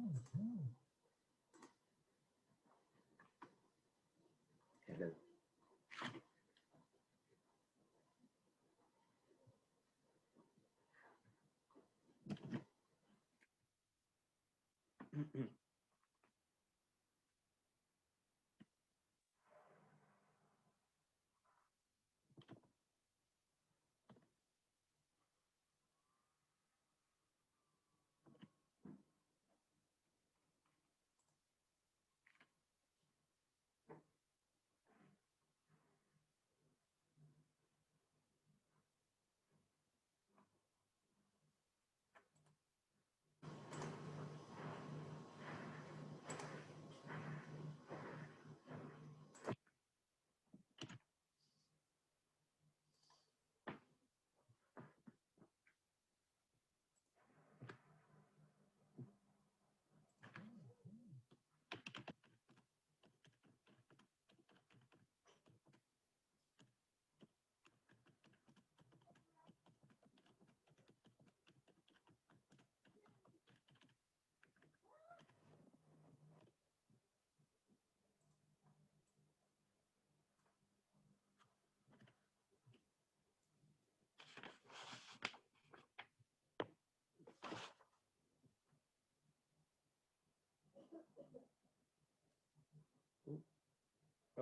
Hello.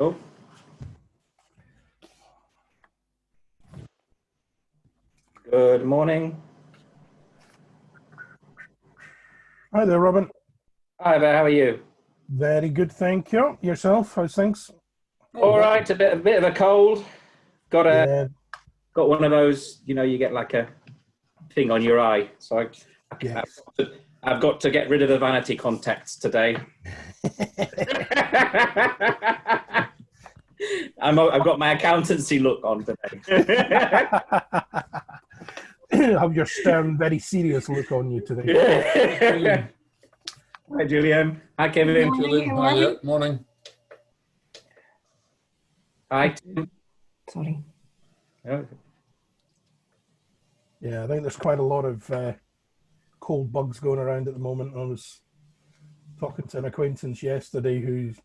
Oh. Good morning. Hi there, Robin. Hi there, how are you? Very good, thank you. Yourself, how's things? All right, a bit of a cold. Got one of those, you know, you get like a thing on your eye. So Yes. I've got to get rid of the vanity contacts today. I've got my accountancy look on today. Have your stern, very serious look on you today. Hi, Julian. Hi, Kevin. Julian. Hi, morning. Hi, Tim. Sorry. Oh. Yeah, I think there's quite a lot of cold bugs going around at the moment. I was talking to an acquaintance yesterday who's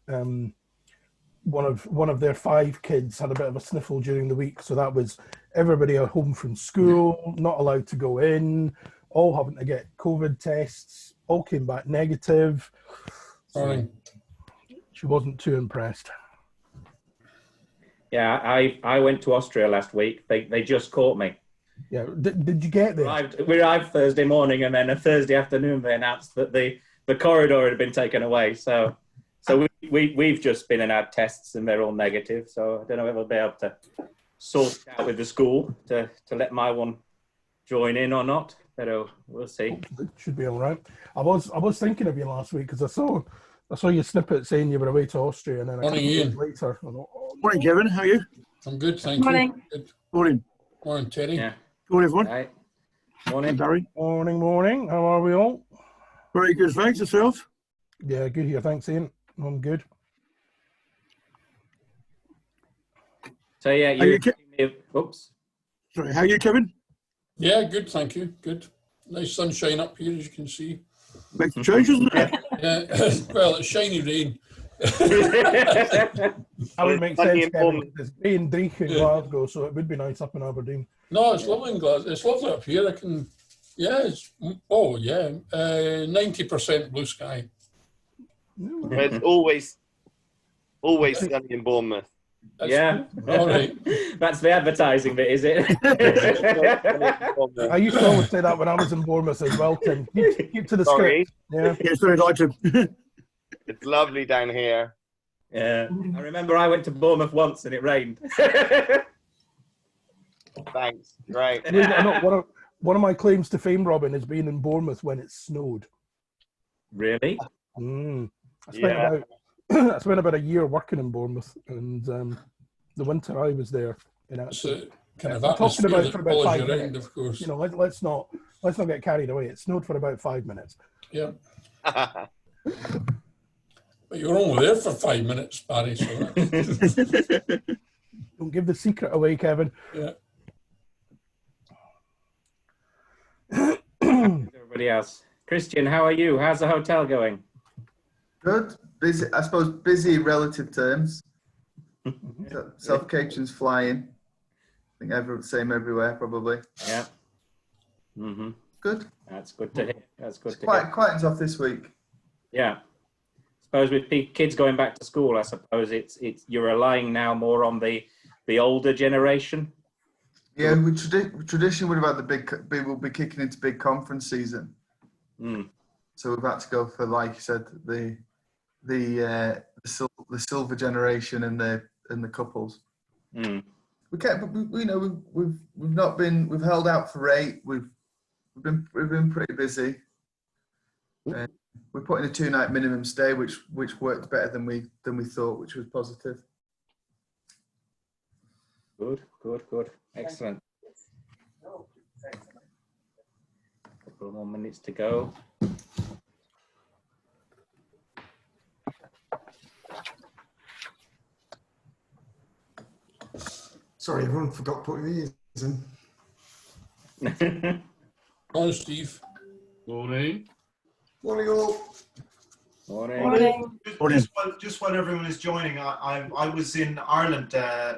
one of their 5 kids had a bit of a sniffle during the week. So that was everybody at home from school, not allowed to go in, all having to get COVID tests, all came back negative. Morning. She wasn't too impressed. Yeah, I went to Austria last week. They just caught me. Yeah, did you get there? We arrived Thursday morning, and then a Thursday afternoon they announced that the corridor had been taken away. So we've just been and had tests, and they're all negative. So I don't know if I'll be able to sort it out with the school to let my one join in or not. But we'll see. It should be all right. I was thinking of you last week because I saw your snippet saying you were away to Austria, and then Morning, Ian. later. I thought, Morning, Kevin. How are you? I'm good, thank Morning. you. Good. Morning. Morning, Terry. Yeah. Good morning, everyone. Right. Morning, Morning. Barry. morning. How are we all? Very good, thanks. Yourself? Yeah, good here. Thanks, Ian. I'm good. So yeah, oops. Sorry, how are you, Kevin? Yeah, good, thank you. Good. Nice sunshine up here, as you can see. Makes the change, doesn't it? Yeah. Well, it's shiny rain. That would make Sunny sense, in Kevin. Bournemouth. It's being Dreich in Glasgow, so it would be nice up in Aberdeen. No, it's lovely in Glasgow. It's lovely up here. It's 90% blue sky. It's always sunny in Bournemouth. Yeah. Cool. All right. That's the advertising bit, is it? I used to always say that when I was in Bournemouth as well, Tim. Keep to the Sorry. script. Yeah. Yes, very like to. It's lovely down here. Yeah. I remember I went to Bournemouth once and it rained. Thanks. Great. Believe it or not, one of my claims to fame, Robin, is being in Bournemouth when it snowed. Really? I spent about a year working in Bournemouth, and the winter I was there. So kind of I'm talking atmosphere about that for about follows 5 you around, minutes. of course. You know, let's not get carried away. It snowed for about 5 minutes. Yeah. But you were only there for 5 minutes, Barry. So Don't give the secret away, Kevin. yeah. Everybody else. Christian, how are you? How's the hotel going? Good. Busy, I suppose busy in relative terms. Self-cation's flying. I think same everywhere, probably. Yeah. Mm-hmm. Good. That's good to hear. That's good It's to hear. quite off this week. Yeah. Suppose with kids going back to school, I suppose it's you're relying now more on the older generation. Yeah, tradition would have had we'll be kicking into big conference season. Mm. So we've had to go for, like you said, the silver generation and the couples. Mm. We've held out for 8. We've been pretty busy. We're putting a 2-night minimum stay, which worked better than we thought, which was positive. Good. Excellent. Couple more minutes to go. Sorry, everyone forgot putting the ears in. Hi, Steve. Morning. Morning all. Morning. Just while everyone is joining, I was in Ireland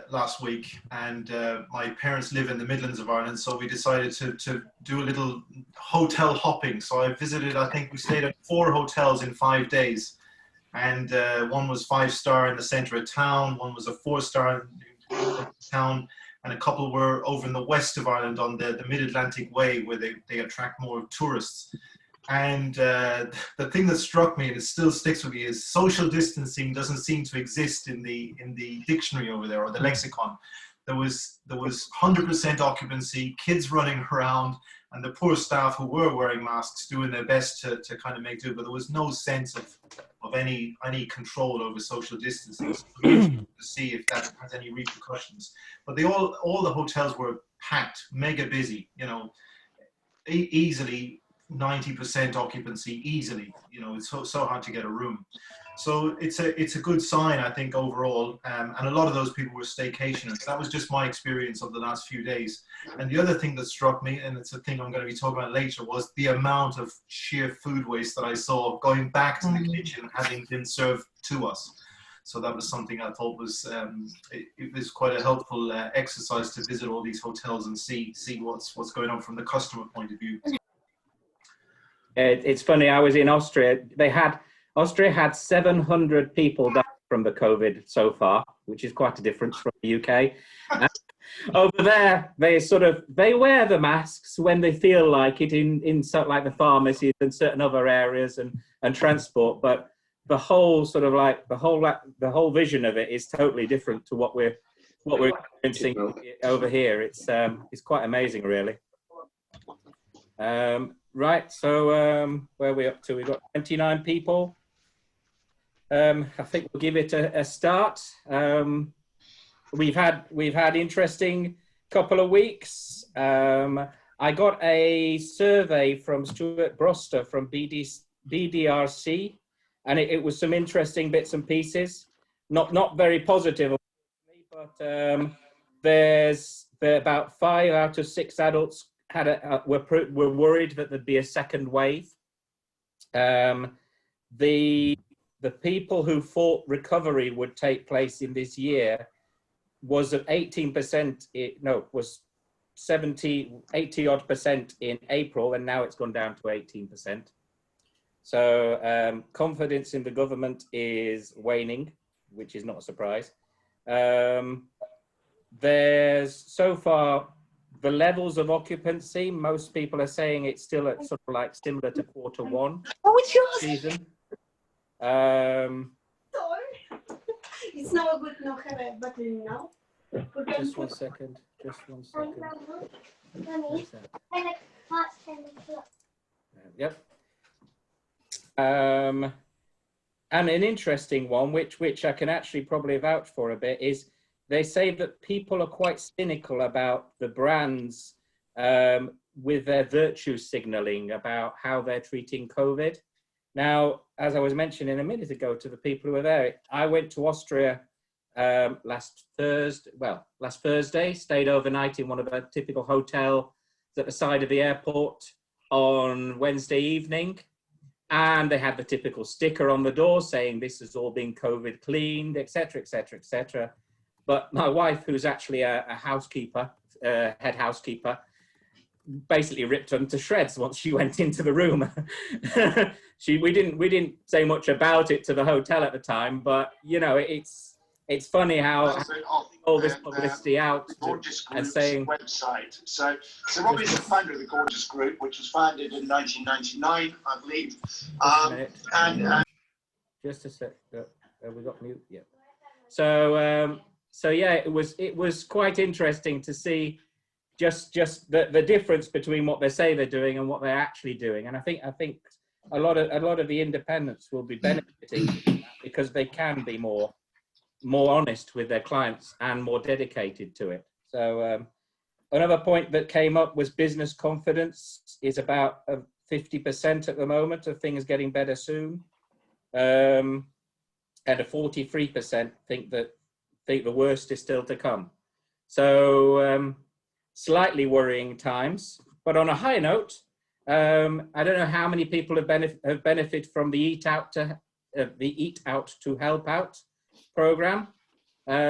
last week, and my parents live in the Midlands of Ireland, so we decided to do a little hotel hopping. So I think we stayed at 4 hotels in 5 days, and one was 5-star in the centre of town, one was a 4-star in town, and a couple were over in the west of Ireland on the Mid-Atlantic Way, where they attract more tourists. And the thing that struck me, and it still sticks with me, is social distancing doesn't seem to exist in the dictionary over there, or the lexicon. There was 100% occupancy, kids running around, and the poor staff who were wearing masks doing their best to kind of make do, but there was no sense of any control over social distancing. So it'll be interesting to see if that has any repercussions. But all the hotels were packed, mega busy, easily 90% occupancy easily. It's so hard to get a room. So it's a good sign, I think, overall. And a lot of those people were staycationers. That was just my experience of the last few days. And the other thing that struck me, and it's a thing I'm going to be talking about later, was the amount of sheer food waste that I saw going back to the kitchen having been served to us. So that was something I thought was it was quite a helpful exercise to visit all these hotels and see what's going on from the customer point of view. It's funny. I was in Austria. Austria had 700 people die from the COVID so far, which is quite a difference from the UK. Over there, they wear the masks when they feel like it in like the pharmacies and certain other areas and transport. But the whole the whole vision of it is totally different to what we're experiencing over here. It's quite amazing, really. Right, so where are we up to? We've got 29 people. I think we'll give it a start. We've had interesting couple of weeks. I got a survey from Stuart Broster from BDRC, and it was some interesting bits and pieces. Not very positive, but there's about 5 out of 6 adults were worried that there'd be a second wave. The people who thought recovery would take place in this year was at 18%. Was 80 odd percent in April, and now it's gone down to 18%. So confidence in the government is waning, which is not a surprise. There's so far the levels of occupancy, most people are saying it's still at sort of like similar to Q1 season. It's not good to have a button now. Just one second. Yep. And an interesting one, which I can actually probably vouch for a bit, is they say that people are quite cynical about the brands with their virtue signaling about how they're treating COVID. Now, as I was mentioning a minute ago to the people who were there, I went to Austria last Thursday, stayed overnight in one of a typical hotel at the side of the airport. on Wednesday evening, and they had the typical sticker on the door saying this has all been COVID cleaned, etc., etc., etc. But my wife, who's actually a housekeeper, head housekeeper, basically ripped them to shreds once she went into the room. We didn't say much about it to the hotel at the time, but you know, it's funny how all this publicity out and saying website. So Robbie is the founder of the Gorgeous Group, which was founded in 1999, I believe. Just a sec. We got mute. Yeah. So yeah, it was quite interesting to see just the difference between what they say they're doing and what they're actually doing. And I think a lot of the independents will be benefiting from that because they can be more honest with their clients and more dedicated to it. So another point that came up was business confidence is about 50% at the moment of things getting better soon, and a 43% think the worst is still to come. So slightly worrying times. But on a high note, I don't know how many people have benefited from the Eat Out to Help Out program.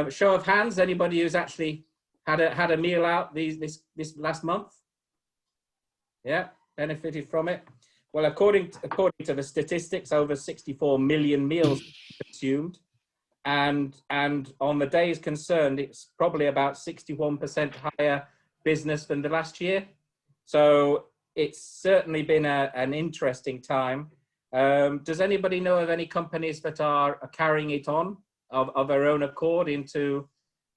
Show of hands, anybody who's actually had a meal out this last month? Yeah, benefited from it. Well, according to the statistics, over 64 million meals consumed, and on the days concerned, it's probably about 61% higher business than the last year. So it's certainly been an interesting time. Does anybody know of any companies that are carrying it on of their own accord into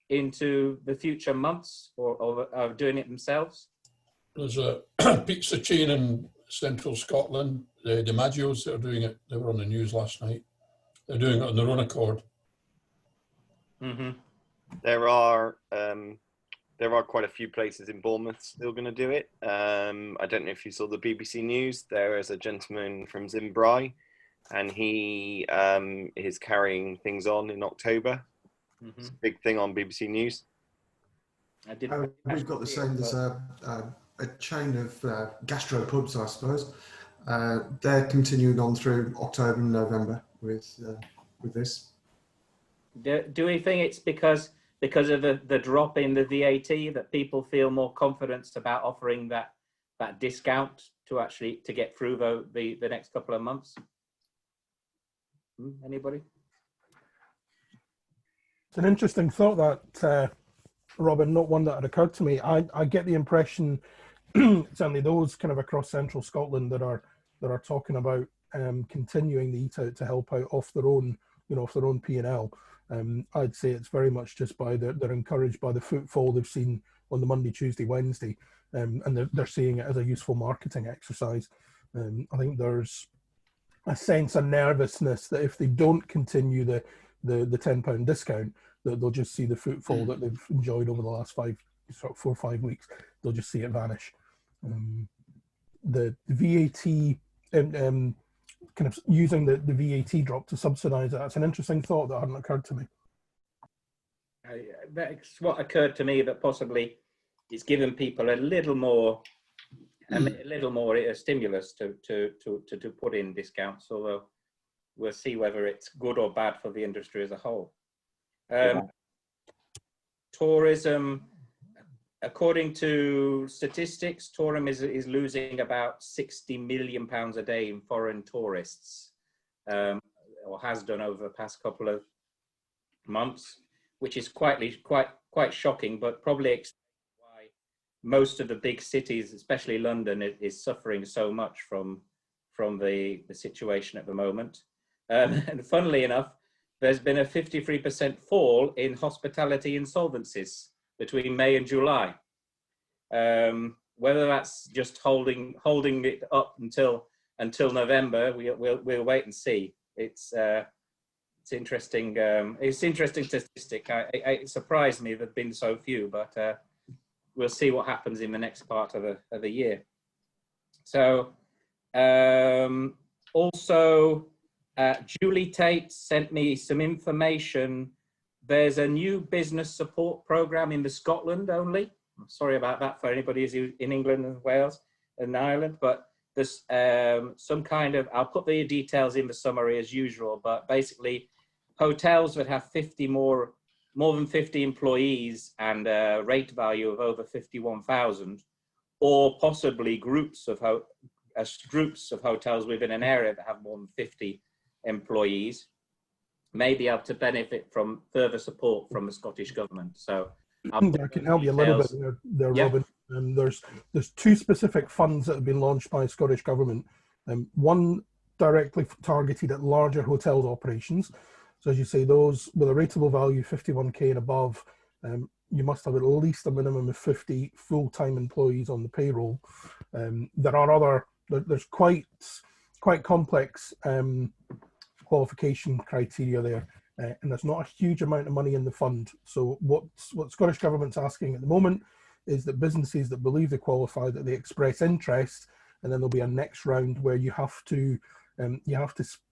the future months, or doing it themselves? There's a pizza chain in central Scotland, the DiMaggio's, that are doing it. They were on the news last night. They're doing it on their own accord. Mm-hmm. There are quite a few places in Bournemouth still going to do it. I don't know if you saw the BBC News. There is a gentleman from Zimbabwe, and he is carrying things on in October. Mm-hmm. It's a big thing on BBC News. We've got the same. There's a chain of gastro pubs, I suppose. They're continuing on through October and November with this. Do we think it's because of the drop in the VAT that people feel more confidence about offering that discount to get through the next couple of months? Anybody? It's an interesting thought that, Robin, not one that had occurred to me. I get the impression, certainly those kind of across central Scotland that are talking about continuing the Eat Out to Help Out off their own P&L. I'd say it's very much just they're encouraged by the footfall they've seen on the Monday, Tuesday, Wednesday, and they're seeing it as a useful marketing exercise. I think there's a sense of nervousness that if they don't continue the £10 discount, that they'll just see the footfall that they've enjoyed over the last 4 or 5 weeks. They'll just see it vanish. The VAT kind of using the VAT drop to subsidise that's an interesting thought that hadn't occurred to me. That's what occurred to me, that possibly it's given people a little more stimulus to put in discounts, although we'll see whether it's good or bad for the industry as a whole. Tourism, according to statistics, tourism is losing about £60 million a day in foreign tourists, or has done over the past couple of months, which is quite shocking, but probably explains why most of the big cities, especially London, is suffering so much from the situation at the moment. And funnily enough, there's been a 53% fall in hospitality insolvencies between May and July. Whether that's just holding it up until November, we'll wait and see. It's interesting. It's interesting statistic. It surprised me there've been so few, but we'll see what happens in the next part of the year. So also, Julie Tate sent me some information. There's a new business support program in Scotland only. I'm sorry about that for anybody who's in England and Wales and Ireland, but there's some kind of, I'll put the details in the summary as usual, but basically hotels that have more than 50 employees and a rate value of over 51,000, or possibly groups of hotels within an area that have more than 50 employees, may be able to benefit from further support from the Scottish Government. So I can help you a little bit there, Yeah. Robin. There's two specific funds that have been launched by the Scottish Government. One directly targeted at larger hotel operations. So as you say, those with a rateable value 51k and above, you must have at least a minimum of 50 full-time employees on the payroll. There's quite complex qualification criteria there. And there's not a huge amount of money in the fund. So what Scottish Government's asking at the moment is that businesses that believe they qualify, that they express interest, and then there'll be a next round where you have to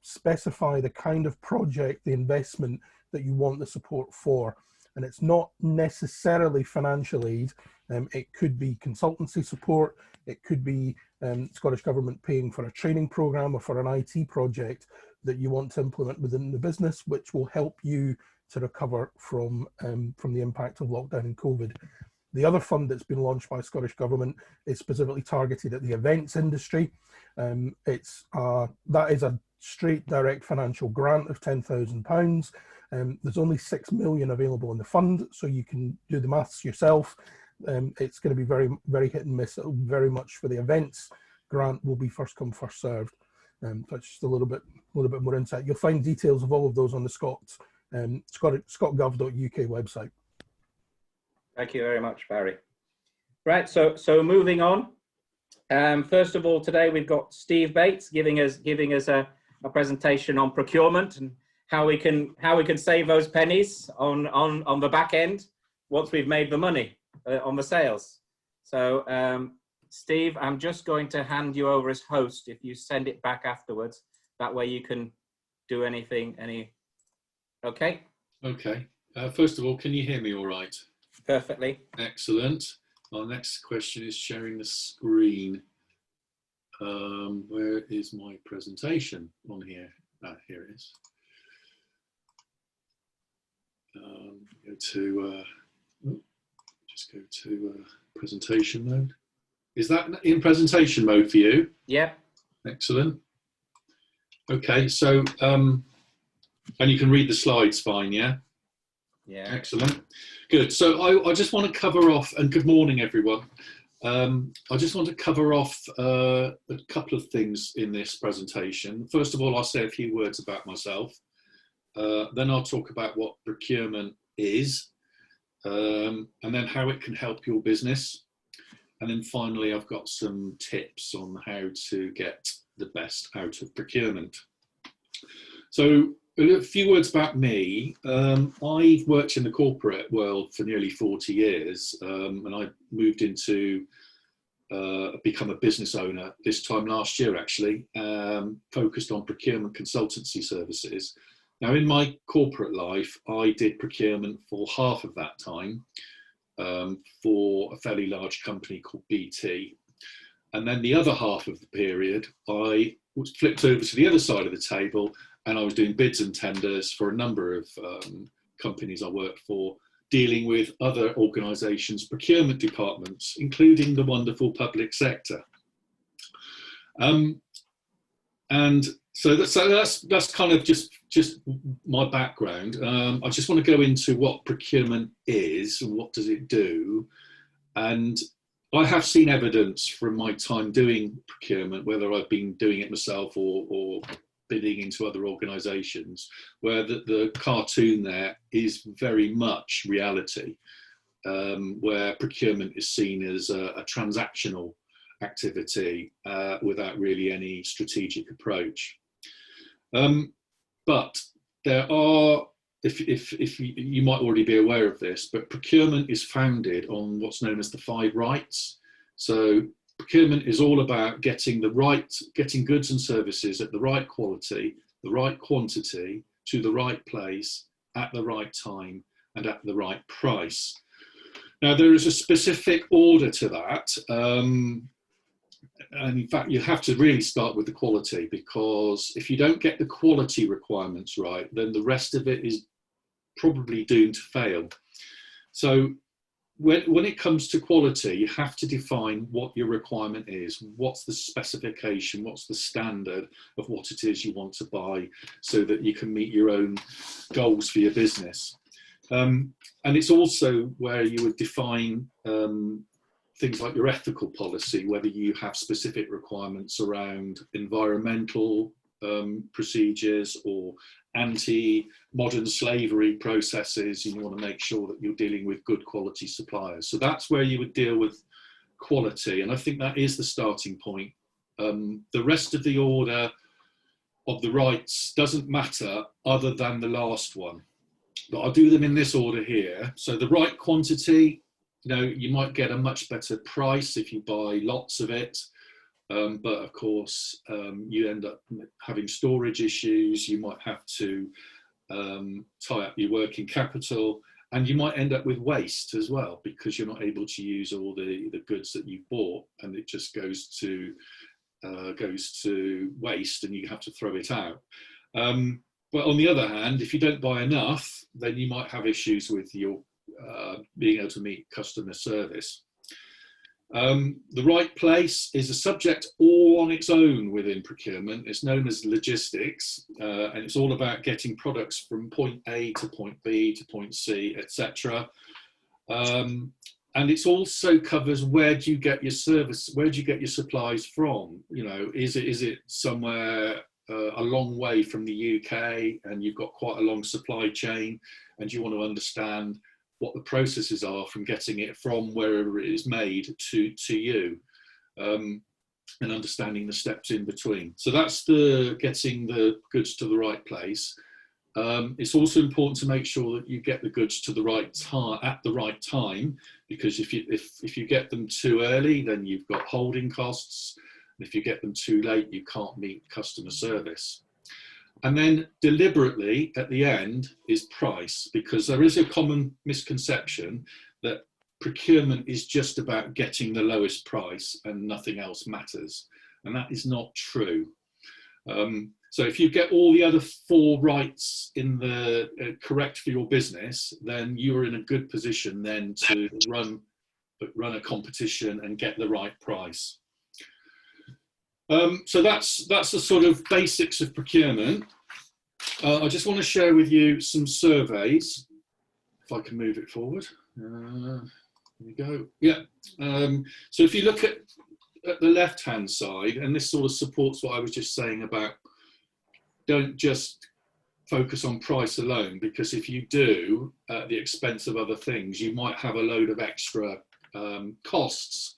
specify the kind of project, the investment that you want the support for. And it's not necessarily financial aid. It could be consultancy support. It could be Scottish Government paying for a training program or for an IT project that you want to implement within the business, which will help you to recover from the impact of lockdown and COVID. The other fund that's been launched by Scottish Government is specifically targeted at the events industry. That is a straight direct financial grant of £10,000. There's only 6 million available in the fund, so you can do the maths yourself. It's going to be very, very hit and miss. It'll very much for the events grant will be first come, first served. That's just a little bit more insight. You'll find details of all of those on the scotgov.uk website. Thank you very much, Barry. Right, so moving on. First of all, today we've got Steve Bates giving us a presentation on procurement and how we can save those pennies on the back end once we've made the money on the sales. So Steve, I'm just going to hand you over as host. If you send it back afterwards, that way you can do anything. Okay. Okay. First of all, can you hear me all right? Perfectly. Excellent. Our next question is sharing the screen. Where is my presentation on here? Here it is. Just go to presentation mode. Is that in presentation mode for you? Yeah. Excellent. Okay, so and you can read the slides fine, yeah? Yeah. Excellent. Good. So I just want to cover off, and good morning, everyone. I just want to cover off a couple of things in this presentation. First of all, I'll say a few words about myself. Then I'll talk about what procurement is, and then how it can help your business. And then finally, I've got some tips on how to get the best out of procurement. So a few words about me. I've worked in the corporate world for nearly 40 years, and I moved into become a business owner this time last year, actually, focused on procurement consultancy services. Now, in my corporate life, I did procurement for half of that time for a fairly large company called BT. And then the other half of the period, I was flipped over to the other side of the table, and I was doing bids and tenders for a number of companies I worked for, dealing with other organisations' procurement departments, including the wonderful public sector. And so that's kind of just my background. I just want to go into what procurement is and what does it do. And I have seen evidence from my time doing procurement, whether I've been doing it myself or bidding into other organisations, where the cartoon there is very much reality, where procurement is seen as a transactional activity without really any strategic approach. But there are, if you might already be aware of this, but procurement is founded on what's known as the 5 rights. So procurement is all about getting goods and services at the right quality, the right quantity, to the right place, at the right time, and at the right price. Now, there is a specific order to that. And in fact, you have to really start with the quality, because if you don't get the quality requirements right, then the rest of it is probably doomed to fail. So when it comes to quality, you have to define what your requirement is. What's the specification? What's the standard of what it is you want to buy, so that you can meet your own goals for your business. And it's also where you would define things like your ethical policy, whether you have specific requirements around environmental procedures or anti-modern slavery processes. You want to make sure that you're dealing with good quality suppliers. So that's where you would deal with quality, and I think that is the starting point. The rest of the order of the rights doesn't matter other than the last one, but I'll do them in this order here. So the right quantity, you might get a much better price if you buy lots of it. But of course, you end up having storage issues. You might have to tie up your working capital, and you might end up with waste as well, because you're not able to use all the goods that you've bought, and it just goes to waste, and you have to throw it out. But on the other hand, if you don't buy enough, then you might have issues with your being able to meet customer service. The right place is a subject all on its own within procurement. It's known as logistics, and it's all about getting products from point A to point B to point C, etc. And it also covers, where do you get your supplies from? Is it somewhere a long way from the UK, and you've got quite a long supply chain, and you want to understand what the processes are from getting it from wherever it is made to you, and understanding the steps in between. So that's getting the goods to the right place. It's also important to make sure that you get the goods to the right time at the right time, because if you get them too early, then you've got holding costs. And if you get them too late, you can't meet customer service. And then deliberately at the end is price, because there is a common misconception that procurement is just about getting the lowest price and nothing else matters. And that is not true. So if you get all the other 4 rights in the correct for your business, then you're in a good position then to run a competition and get the right price. So that's the sort of basics of procurement. I just want to share with you some surveys, if I can move it forward. There we go. Yeah. So if you look at the left-hand side, and this sort of supports what I was just saying about, don't just focus on price alone, because if you do, at the expense of other things, you might have a load of extra costs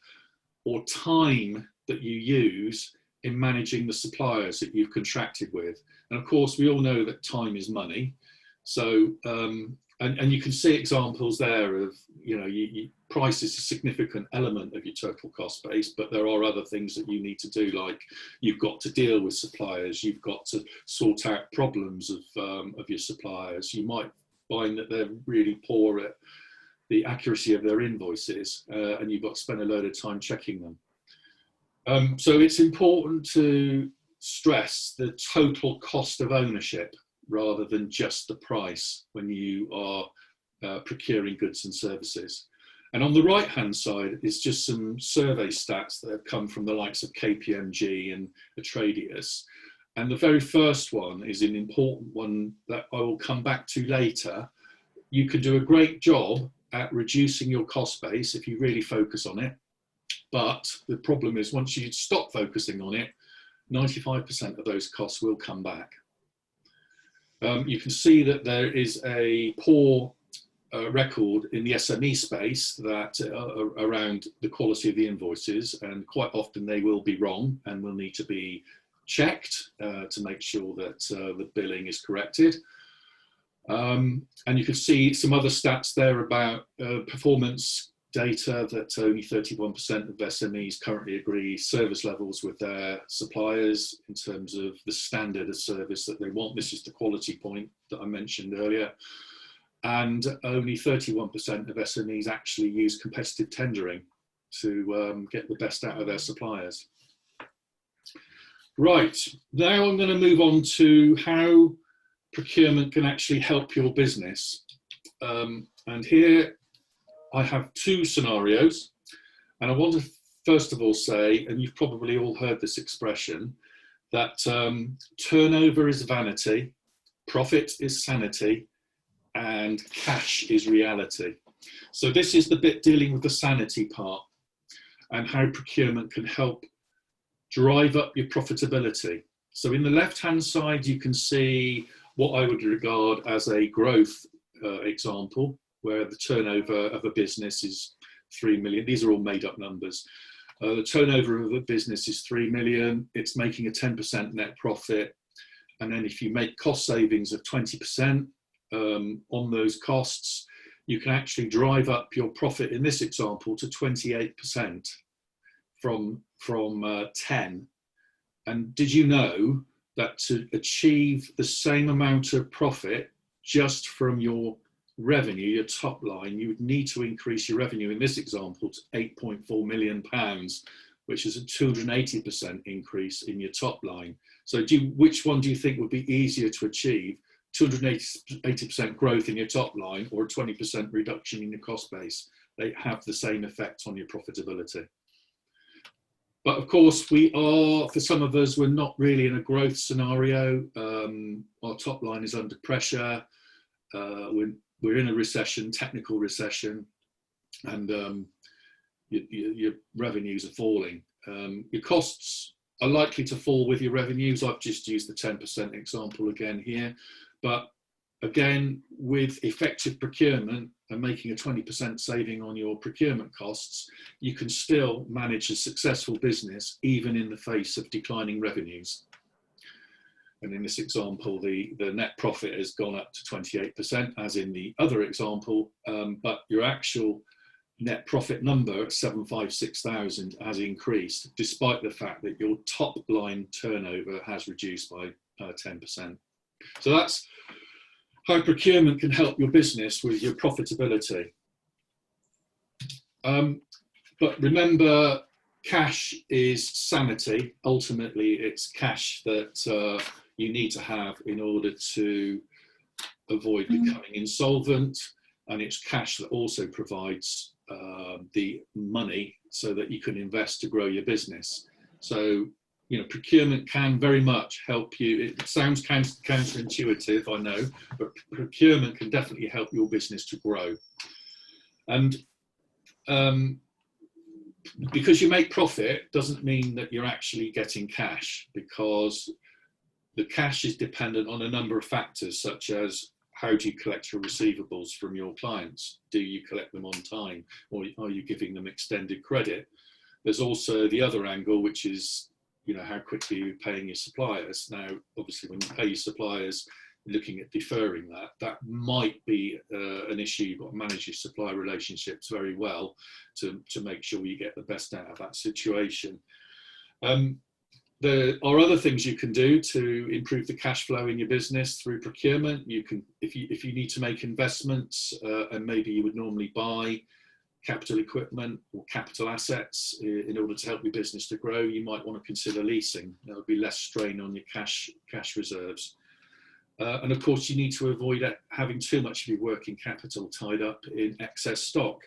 or time that you use in managing the suppliers that you've contracted with. And of course, we all know that time is money. So, and you can see examples there of, price is a significant element of your total cost base, but there are other things that you need to do, like you've got to deal with suppliers, you've got to sort out problems of your suppliers. You might find that they're really poor at the accuracy of their invoices, and you've got to spend a load of time checking them. So it's important to stress the total cost of ownership rather than just the price when you are procuring goods and services. And on the right hand side is just some survey stats that have come from the likes of KPMG and Hoteliers. And the very first one is an important one that I will come back to later. You can do a great job at reducing your cost base if you really focus on it. But the problem is, once you stop focusing on it, 95% of those costs will come back. You can see that there is a poor record in the SME space that around the quality of the invoices, and quite often they will be wrong and will need to be checked to make sure that the billing is corrected. And you can see some other stats there about performance data, that only 31% of SMEs currently agree service levels with their suppliers in terms of the standard of service that they want. This is the quality point that I mentioned earlier. And only 31% of SMEs actually use competitive tendering. get the best out of their suppliers. Right, now I'm going to move on to how procurement can actually help your business. And here I have two scenarios, and I want to first of all say, and you've probably all heard this expression, that turnover is vanity, profit is sanity, and cash is reality. So this is the bit dealing with the sanity part and how procurement can help drive up your profitability. So in the left-hand side, you can see what I would regard as a growth example, where the turnover of a business is 3 million. These are all made up numbers. The turnover of a business is 3 million. It's making a 10% net profit. And then if you make cost savings of 20% on those costs, you can actually drive up your profit in this example to 28% from 10. And did you know that to achieve the same amount of profit just from your revenue, your top line, you would need to increase your revenue in this example to £8.4 million, which is a 280% increase in your top line. So which one do you think would be easier to achieve? 280% growth in your top line or a 20% reduction in your cost base? They have the same effect on your profitability. But of course, for some of us, we're not really in a growth scenario. Our top line is under pressure. We're in a recession, technical recession, and your revenues are falling. Your costs are likely to fall with your revenues. I've just used the 10% example again here. But again, with effective procurement and making a 20% saving on your procurement costs, you can still manage a successful business even in the face of declining revenues. And in this example, the net profit has gone up to 28%, as in the other example, but your actual net profit number at 756,000 has increased, despite the fact that your top line turnover has reduced by 10%. So that's how procurement can help your business with your profitability. But remember, cash is sanity. Ultimately, it's cash that you need to have in order to avoid becoming insolvent, and it's cash that also provides the money so that you can invest to grow your business. So, you know, procurement can very much help you. It sounds counterintuitive, I know, but procurement can definitely help your business to grow. And because you make profit doesn't mean that you're actually getting cash, because the cash is dependent on a number of factors, such as how do you collect your receivables from your clients? Do you collect them on time, or are you giving them extended credit? There's also the other angle, which is, you know, how quickly you're paying your suppliers. Now, obviously, when you pay your suppliers, looking at deferring that might be an issue. You've got to manage your supplier relationships very well to make sure you get the best out of that situation. There are other things you can do to improve the cash flow in your business through procurement. You can, if you need to make investments, and maybe you would normally buy capital equipment or capital assets in order to help your business to grow, you might want to consider leasing. There will be less strain on your cash reserves. And of course, you need to avoid having too much of your working capital tied up in excess stock.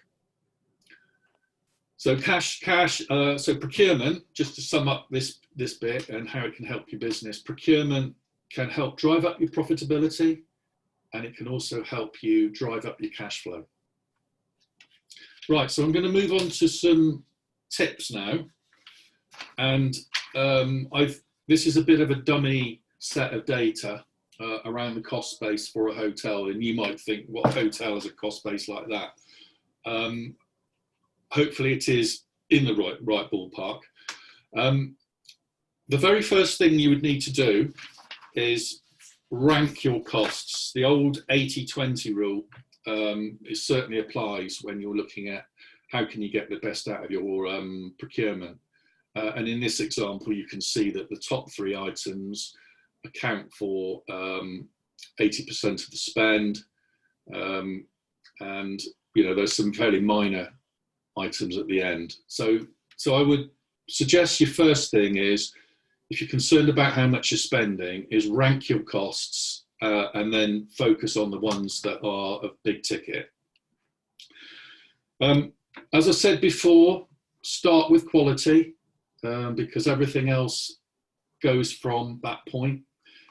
So so procurement, just to sum up this bit and how it can help your business, procurement can help drive up your profitability, and it can also help you drive up your cash flow. Right, so I'm going to move on to some tips now. And this is a bit of a dummy set of data around the cost base for a hotel, and you might think, what hotel has a cost base like that? Hopefully it is in the right ballpark. The very first thing you would need to do is rank your costs. The old 80-20 rule it certainly applies when you're looking at how can you get the best out of your procurement. And in this example, you can see that the top three items account for 80% of the spend, and you know, there's some fairly minor items at the end. So I would suggest your first thing is, if you're concerned about how much you're spending, is rank your costs and then focus on the ones that are of big ticket. As I said before, start with quality because everything else goes from that point.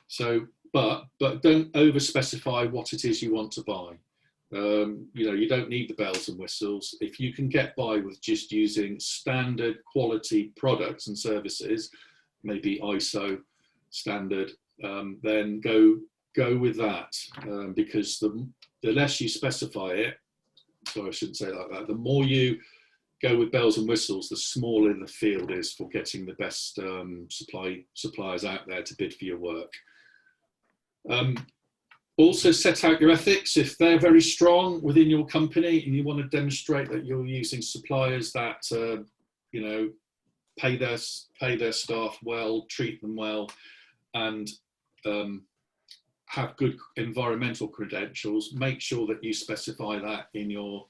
So, but don't over specify what it is you want to buy. You don't need the bells and whistles. If you can get by with just using standard quality products and services, maybe ISO standard, then go with that, because the less you specify it, sorry, I shouldn't say it like that, the more you go with bells and whistles, the smaller the field is for getting the best suppliers out there to bid for your work. Also set out your ethics. If they're very strong within your company and you want to demonstrate that you're using suppliers that pay their staff well, treat them well, and have good environmental credentials, make sure that you specify that in your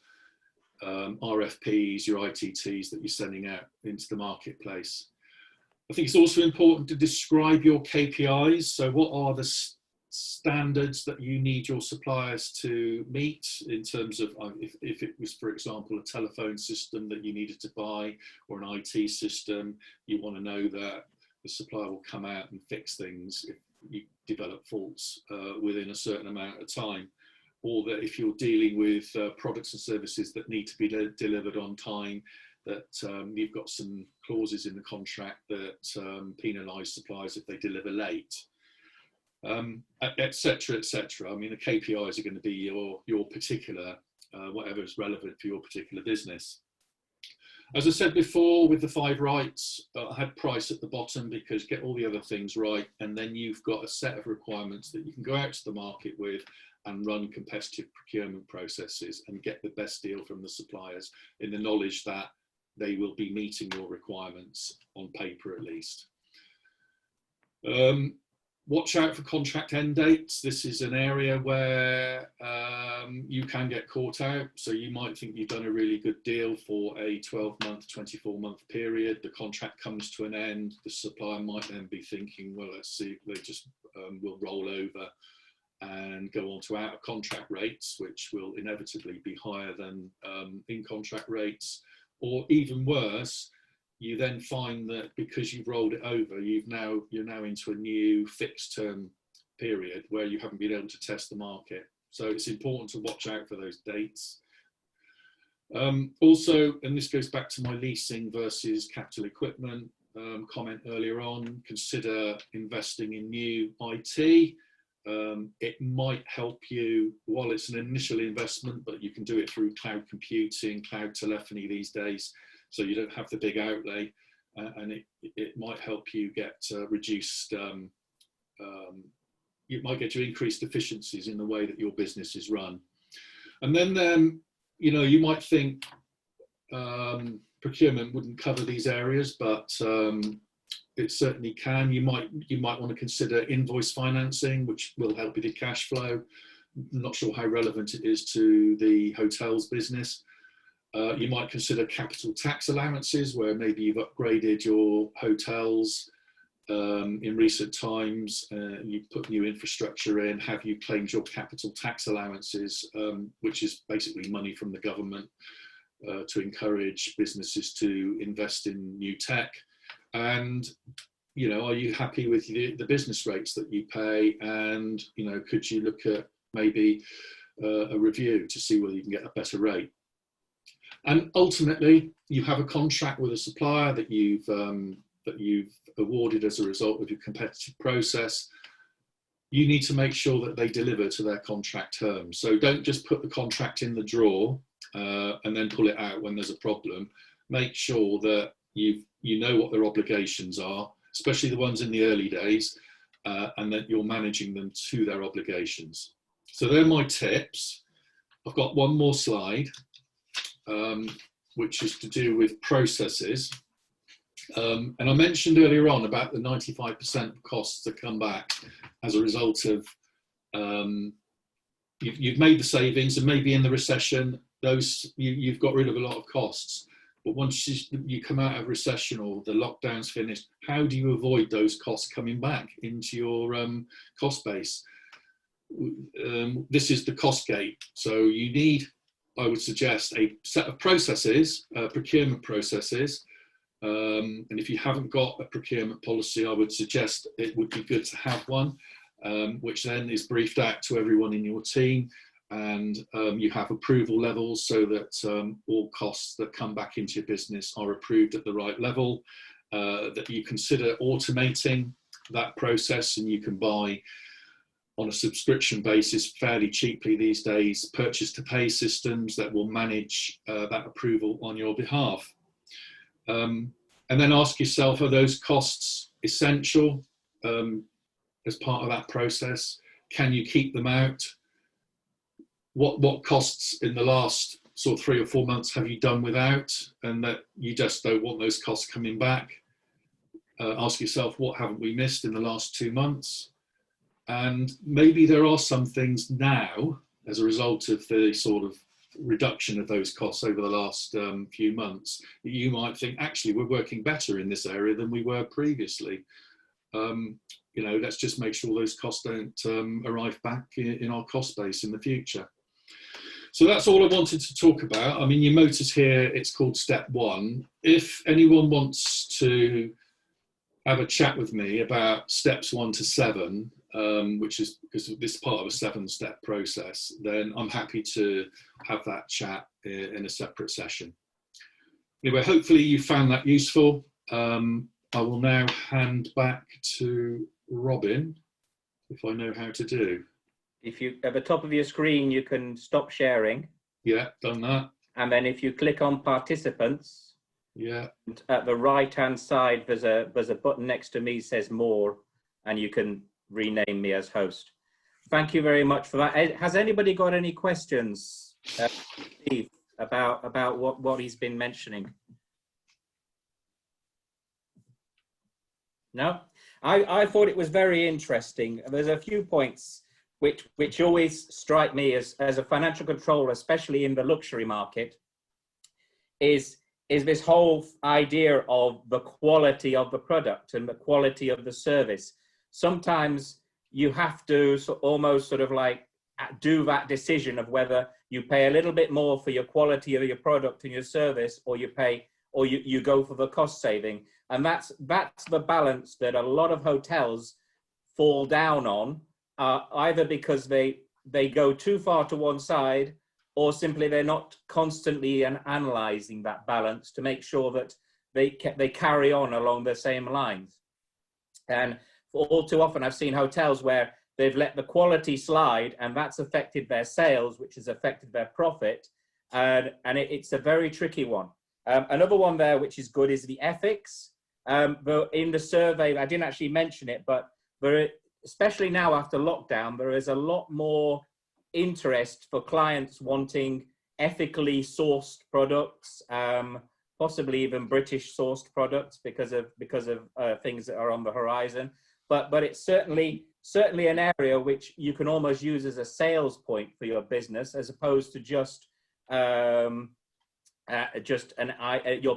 RFPs, your ITTs that you're sending out into the marketplace. I think it's also important to describe your KPIs. So what are the standards that you need your suppliers to meet in terms of, if it was, for example, a telephone system that you needed to buy or an IT system, you want to know that the supplier will come out and fix things if you develop faults within a certain amount of time, or that if you're dealing with products and services that need to be delivered on time, that you've got some clauses in the contract that penalise suppliers if they deliver late, etc., etc. I mean, the KPIs are going to be your particular, whatever is relevant for your particular business. As I said before, with the 5 rights, I had price at the bottom because get all the other things right, and then you've got a set of requirements that you can go out to the market with and run competitive procurement processes and get the best deal from the suppliers in the knowledge that they will be meeting your requirements on paper at least. Watch out for contract end dates. This is an area where you can get caught out. So you might think you've done a really good deal for a 12-month, 24-month period. The contract comes to an end. The supplier might then be thinking, well, let's see, they just will roll over and go on to out of contract rates, which will inevitably be higher than in contract rates. Or even worse, you then find that because you've rolled it over, you're now into a new fixed term period where you haven't been able to test the market. So it's important to watch out for those dates. Also, and this goes back to my leasing versus capital equipment comment earlier on, consider investing in new IT. It might help you, while it's an initial investment, but you can do it through cloud computing, cloud telephony these days, so you don't have the big outlay, and it might help you get reduced, it might get you increased efficiencies in the way that your business is run. And then, you might think procurement wouldn't cover these areas, but it certainly can. You might want to consider invoice financing, which will help you with cash flow. I'm not sure how relevant it is to the hotels business. You might consider capital tax allowances, where maybe you've upgraded your hotels in recent times, you've put new infrastructure in. Have you claimed your capital tax allowances, which is basically money from the government to encourage businesses to invest in new tech? And are you happy with the business rates that you pay? And could you look at maybe a review to see whether you can get a better rate? And ultimately, you have a contract with a supplier that you've awarded as a result of your competitive process. You need to make sure that they deliver to their contract terms. So don't just put the contract in the drawer and then pull it out when there's a problem. Make sure that you know what their obligations are, especially the ones in the early days, and that you're managing them to their obligations. So they're my tips. I've got one more slide, which is to do with processes. And I mentioned earlier on about the 95% of costs that come back as a result of you've made the savings, and maybe in the recession you've got rid of a lot of costs. But once you come out of recession or the lockdown's finished, how do you avoid those costs coming back into your cost base? This is the cost gate. So you need, I would suggest, a set of processes, procurement processes. And if you haven't got a procurement policy, I would suggest it would be good to have one, which then is briefed out to everyone in your team. And you have approval levels so that all costs that come back into your business are approved at the right level, that you consider automating that process, and you can buy on a subscription basis fairly cheaply these days purchase to pay systems that will manage that approval on your behalf. And then ask yourself, are those costs essential as part of that process? Can you keep them out? What costs in the last sort of 3 or 4 months have you done without, and that you just don't want those costs coming back? Ask yourself, what haven't we missed in the last 2 months? And maybe there are some things now, as a result of the sort of reduction of those costs over the last few months, that you might think, actually, we're working better in this area than we were previously. You know, let's just make sure those costs don't arrive back in our cost base in the future. So that's all I wanted to talk about. I mean, you notice here it's called step 1. If anyone wants to have a chat with me about steps 1 to 7, which is because this is part of a 7-step process, then I'm happy to have that chat in a separate session. Anyway, hopefully you found that useful. I will now hand back to Robin, if I know how to do. If you, at the top of your screen, you can stop sharing. Yeah, done that. And then if you click on participants, yeah, at the right-hand side, there's a button next to me says more, and you can rename me as host. Thank you very much for that. Has anybody got any questions, Steve, about what he's been mentioning? No? I thought it was very interesting. There's a few points which always strike me as a financial controller, especially in the luxury market, is this whole idea of the quality of the product and the quality of the service. Sometimes you have to almost sort of like do that decision of whether you pay a little bit more for your quality of your product and your service, or you go for the cost saving. And that's the balance that a lot of hotels fall down on, either because they go too far to one side, or simply they're not constantly analyzing that balance to make sure that they carry on along the same lines. And all too often I've seen hotels where they've let the quality slide, and that's affected their sales, which has affected their profit. And it's a very tricky one. Another one there, which is good, is the ethics. But in the survey, I didn't actually mention it, but especially now after lockdown, there is a lot more interest for clients wanting ethically sourced products, possibly even British sourced products because of things that are on the horizon. But it's certainly an area which you can almost use as a sales point for your business, as opposed to just your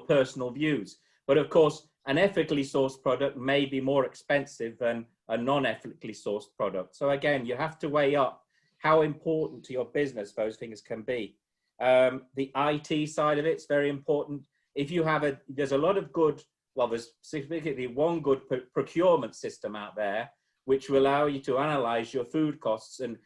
personal views. But of course, an ethically sourced product may be more expensive than a non-ethically sourced product. So again, you have to weigh up how important to your business those things can be. The IT side of it's very important. If you have there's a lot of good, well, there's specifically one good procurement system out there which will allow you to analyze your food costs, and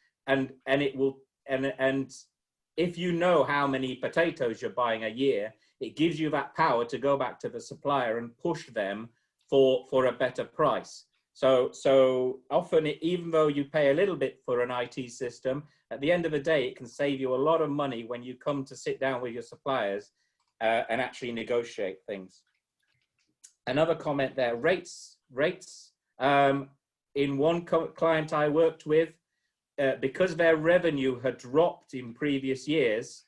if you know how many potatoes you're buying a year, it gives you that power to go back to the supplier and push them for a better price. So often, even though you pay a little bit for an IT system, at the end of the day, it can save you a lot of money when you come to sit down with your suppliers and actually negotiate things. Another comment there, rates. In one client I worked with, because their revenue had dropped in previous years,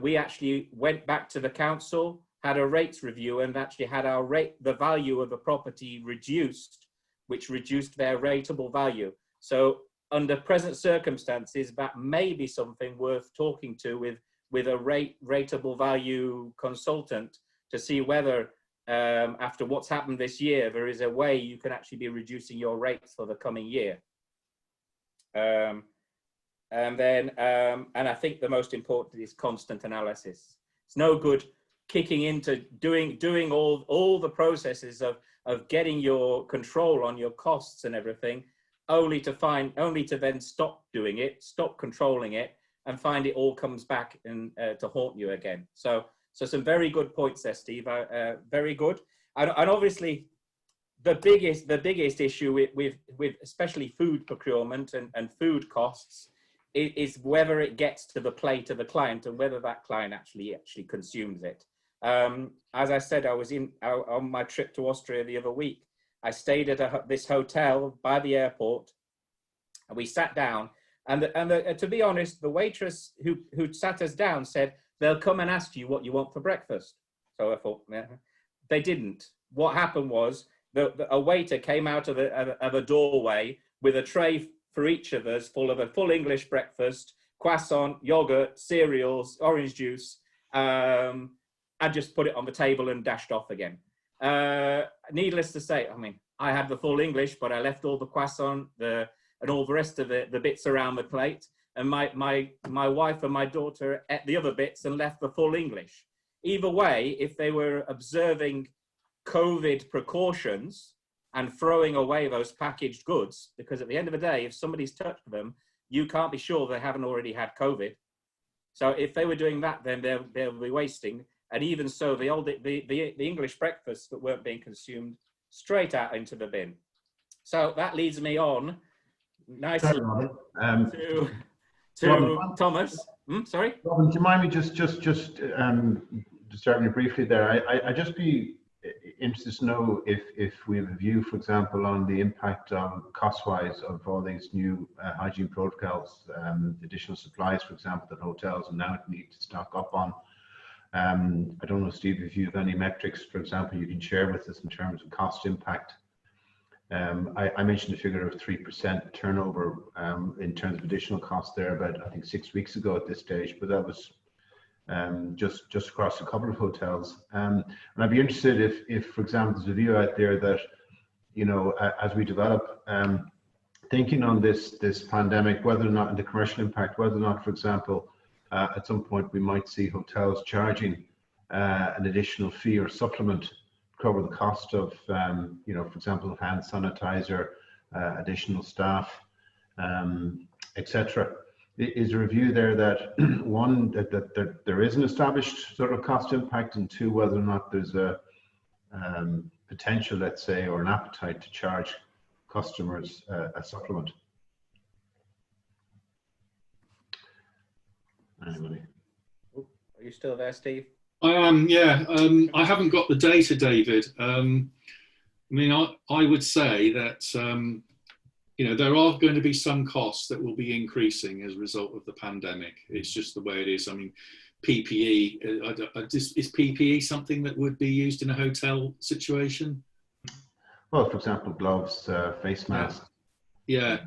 we actually went back to the council, had a rates review, and actually had the value of the property reduced, which reduced their rateable value. So under present circumstances, that may be something worth talking to with with a rateable value consultant to see whether after what's happened this year, there is a way you can actually be reducing your rates for the coming year. And I think the most important is constant analysis. It's no good kicking into doing all the processes of getting your control on your costs and everything, only to then stop doing it, stop controlling it, and find it all comes back and to haunt you again. So some very good points there, Steve. Very good. And obviously, the biggest issue with especially food procurement and food costs is whether it gets to the plate of the client and whether that client actually consumes it. As I said, I was on my trip to Austria the other week. I stayed at this hotel by the airport, and we sat down. And to be honest, the waitress who sat us down said, they'll come and ask you what you want for breakfast. So I thought, yeah. They didn't. What happened was a waiter came out of a doorway with a tray for each of us full of a full English breakfast, croissant, yogurt, cereals, orange juice, and just put it on the table and dashed off again. Needless to say, I mean, I had the full English, but I left all the croissant, and all the rest of the bits around the plate. And my wife and my daughter ate the other bits and left the full English. Either way, if they were observing COVID precautions and throwing away those packaged goods, because at the end of the day, if somebody's touched them, you can't be sure they haven't already had COVID. So if they were doing that, then they'll be wasting. And even so, the English breakfasts that weren't being consumed straight out into the bin. So that leads me on nicely to Robin, Thomas. Sorry? Robin, do you mind me just disturbing you briefly there? I'd just be interested to know if we have a view, for example, on the impact on cost-wise of all these new hygiene protocols, additional supplies, for example, that hotels now need to stock up on. I don't know, Steve, if you have any metrics, for example, you can share with us in terms of cost impact. I mentioned a figure of 3% turnover in terms of additional costs there about, I think, 6 weeks ago at this stage, but that was just across a couple of hotels. And I'd be interested if, for example, there's a view out there that, you know, as we develop, thinking on this pandemic, whether or not in the commercial impact, whether or not, for example, at some point we might see hotels charging an additional fee or supplement to cover the cost of, you know, for example, hand sanitizer, additional staff, etc. Is there a view there that one, that there is an established sort of cost impact, and two, whether or not there's a potential, let's say, or an appetite to charge customers a supplement? Anybody? Are you still there, Steve? I am, yeah. I haven't got the data, David. I mean, I would say that, you know, there are going to be some costs that will be increasing as a result of the pandemic. It's just the way it is. I mean, PPE, is PPE something that would be used in a hotel situation? Well, for example, gloves, face masks. Yeah.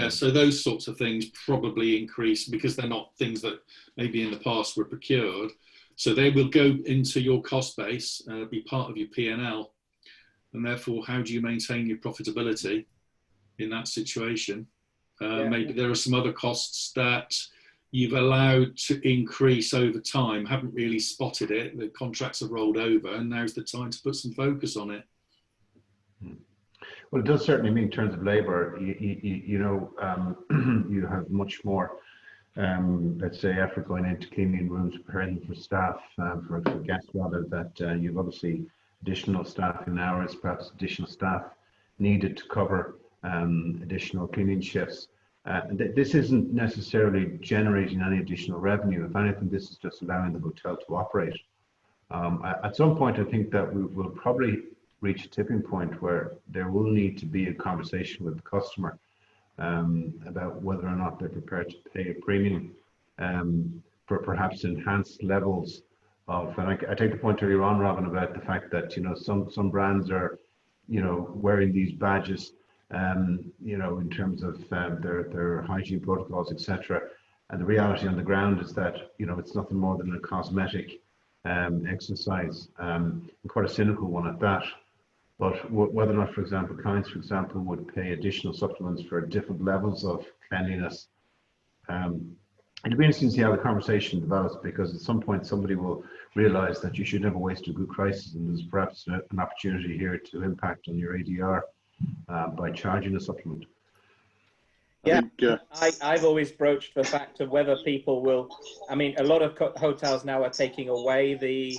So those sorts of things probably increase because they're not things that maybe in the past were procured. So they will go into your cost base, be part of your P&L. And therefore, how do you maintain your profitability in that situation? Maybe there are some other costs that you've allowed to increase over time, haven't really spotted it, the contracts have rolled over, and now's the time to put some focus on it. Well, it does certainly mean in terms of labour, you know, you have much more, let's say, effort going into cleaning rooms, preparing for staff, for guests rather, that you've obviously additional staffing hours, perhaps additional staff needed to cover additional cleaning shifts. This isn't necessarily generating any additional revenue. If anything, this is just allowing the hotel to operate. At some point, I think that we will probably reach a tipping point where there will need to be a conversation with the customer about whether or not they're prepared to pay a premium for perhaps enhanced levels of, and I take the point earlier on, Robin, about the fact that, you know, some brands are, you know, wearing these badges, you know, in terms of their hygiene protocols, etc. And the reality on the ground is that, you know, it's nothing more than a cosmetic exercise, and quite a cynical one at that. But whether or not, for example, clients, for example, would pay additional supplements for different levels of cleanliness, it'd be interesting to see how the conversation develops, because at some point somebody will realize that you should never waste a good crisis, and there's perhaps an opportunity here to impact on your ADR by charging a supplement. Yeah, I've always broached the fact of whether people will. I mean, a lot of hotels now are taking away the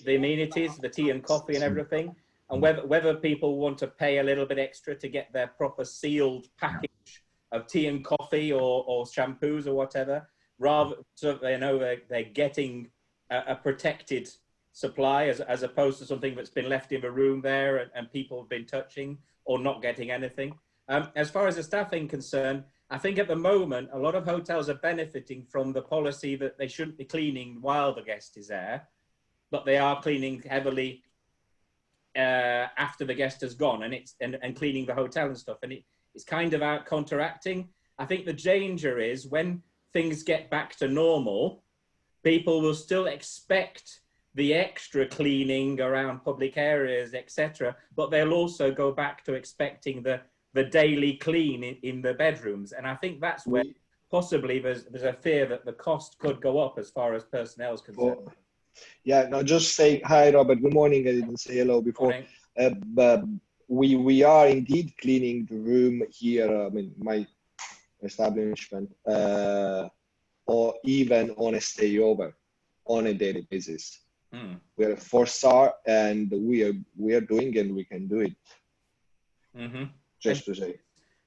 amenities, the tea and coffee and everything, and whether people want to pay a little bit extra to get their proper sealed package of tea and coffee or shampoos or whatever, rather so they know they're getting a protected supply as opposed to something that's been left in the room there and people have been touching or not getting anything. As far as the staffing concerned, I think at the moment, a lot of hotels are benefiting from the policy that they shouldn't be cleaning while the guest is there, but they are cleaning heavily after the guest has gone, and cleaning the hotel and stuff. And it's kind of out counteracting. I think the danger is when things get back to normal, people will still expect the extra cleaning around public areas, etc., but they'll also go back to expecting the daily clean in the bedrooms. And I think that's where possibly there's a fear that the cost could go up as far as personnel is concerned. Yeah, no, just say hi, Robert. Good morning. I didn't say hello before. But we are indeed cleaning the room here. I mean, my establishment, or even on a stay over, on a daily basis. We're a 4-star, and we are doing, and we can do it. Just to say,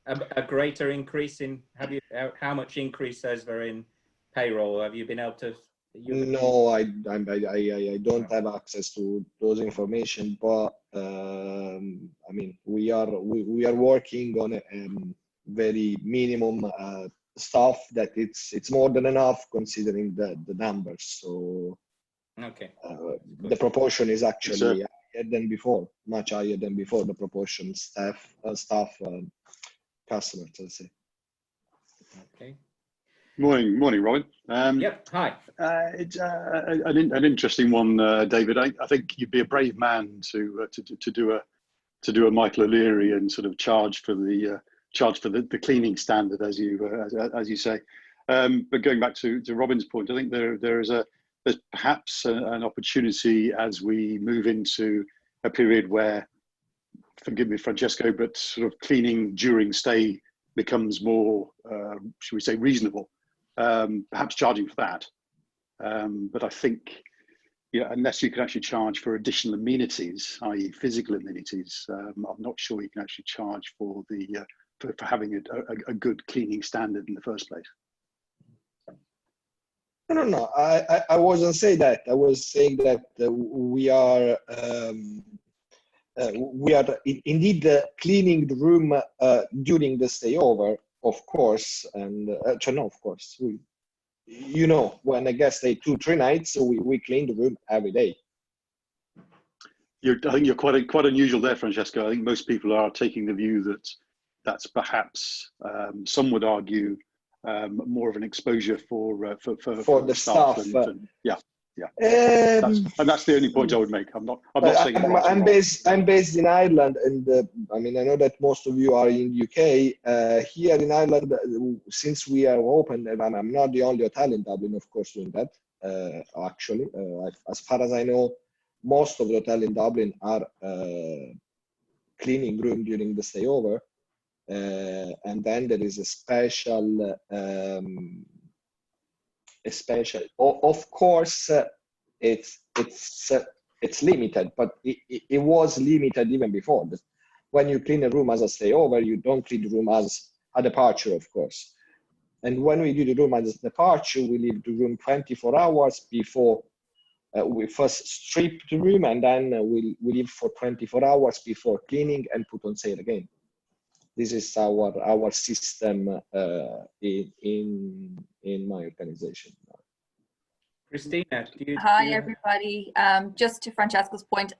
a greater increase in how much increase is there in payroll? Have you been able to? No, I don't have access to those information, but I mean, we are working on a very minimum stuff that it's more than enough considering the numbers. So okay, the proportion is actually higher than before, much higher than before. The proportion staff, customers, let's say. Okay. Morning, Robin. Yep. Hi. It's an interesting one, David. I think you'd be a brave man to do a Michael O'Leary and sort of charge for the cleaning standard, as you say. But going back to Robin's point, I think there's perhaps an opportunity as we move into a period where, forgive me, Francesco, but sort of cleaning during stay becomes more, should we say, reasonable. Perhaps charging for that. But I think, unless you can actually charge for additional amenities, i.e. physical amenities, I'm not sure you can actually charge for for having a good cleaning standard in the first place. No. I wasn't saying that. I was saying that we are indeed cleaning the room during the stay over, of course. And no, of course, when a guest stay 2-3 nights, we clean the room every day. I think you're quite unusual there, Francesco. I think most people are taking the view that that's perhaps, some would argue, more of an exposure for the staff. And that's the only point I would make. I'm not saying I'm based in Ireland, and I mean, I know that most of you are in UK. Here in Ireland, since we are open, and I'm not the only hotel in Dublin, of course, doing that. Actually, as far as I know, most of the hotel in Dublin are cleaning room during the stay over. And then there is a special, of course, it's limited, but it was limited even before. When you clean a room as a stay over, you don't clean the room as a departure, of course. And when we do the room as a departure, we leave the room 24 hours before we first strip the room, and then we leave for 24 hours before cleaning and put on sale again. This is our system in my organization. Christina, Hi, everybody. Just to Francesco's point,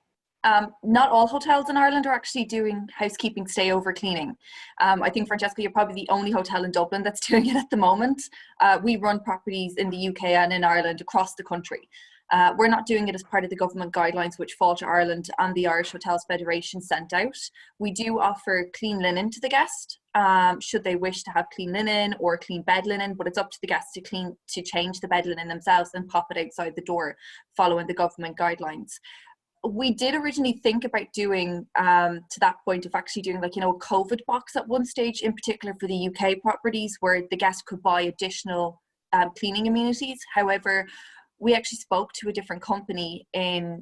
Not all hotels in Ireland are actually doing housekeeping stay over cleaning. I think, Francesca, you're probably the only hotel in Dublin that's doing it at the moment. We run properties in the UK and in Ireland across the country. We're not doing it as part of the government guidelines which Fáilte Ireland and the Irish Hotels Federation sent out. We do offer clean linen to the guest, should they wish to have clean linen or clean bed linen, but it's up to the guest to change the bed linen themselves and pop it outside the door following the government guidelines. We did originally think about doing, to that point of actually doing like, you know, a COVID box at one stage, in particular for the UK properties where the guest could buy additional cleaning amenities. However, we actually spoke to a different company in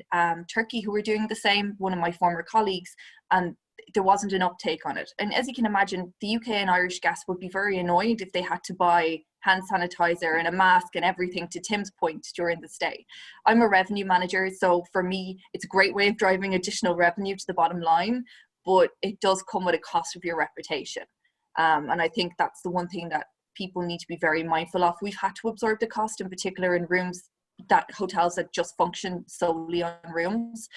Turkey who were doing the same, one of my former colleagues, and there wasn't an uptake on it. And as you can imagine, the UK and Irish guests would be very annoyed if they had to buy hand sanitizer and a mask and everything, to Tim's point, during the stay. I'm a revenue manager, so for me, it's a great way of driving additional revenue to the bottom line, but it does come with a cost of your reputation. And I think that's the one thing that people need to be very mindful of. We've had to absorb the cost, in particular in rooms that hotels that just function solely on rooms,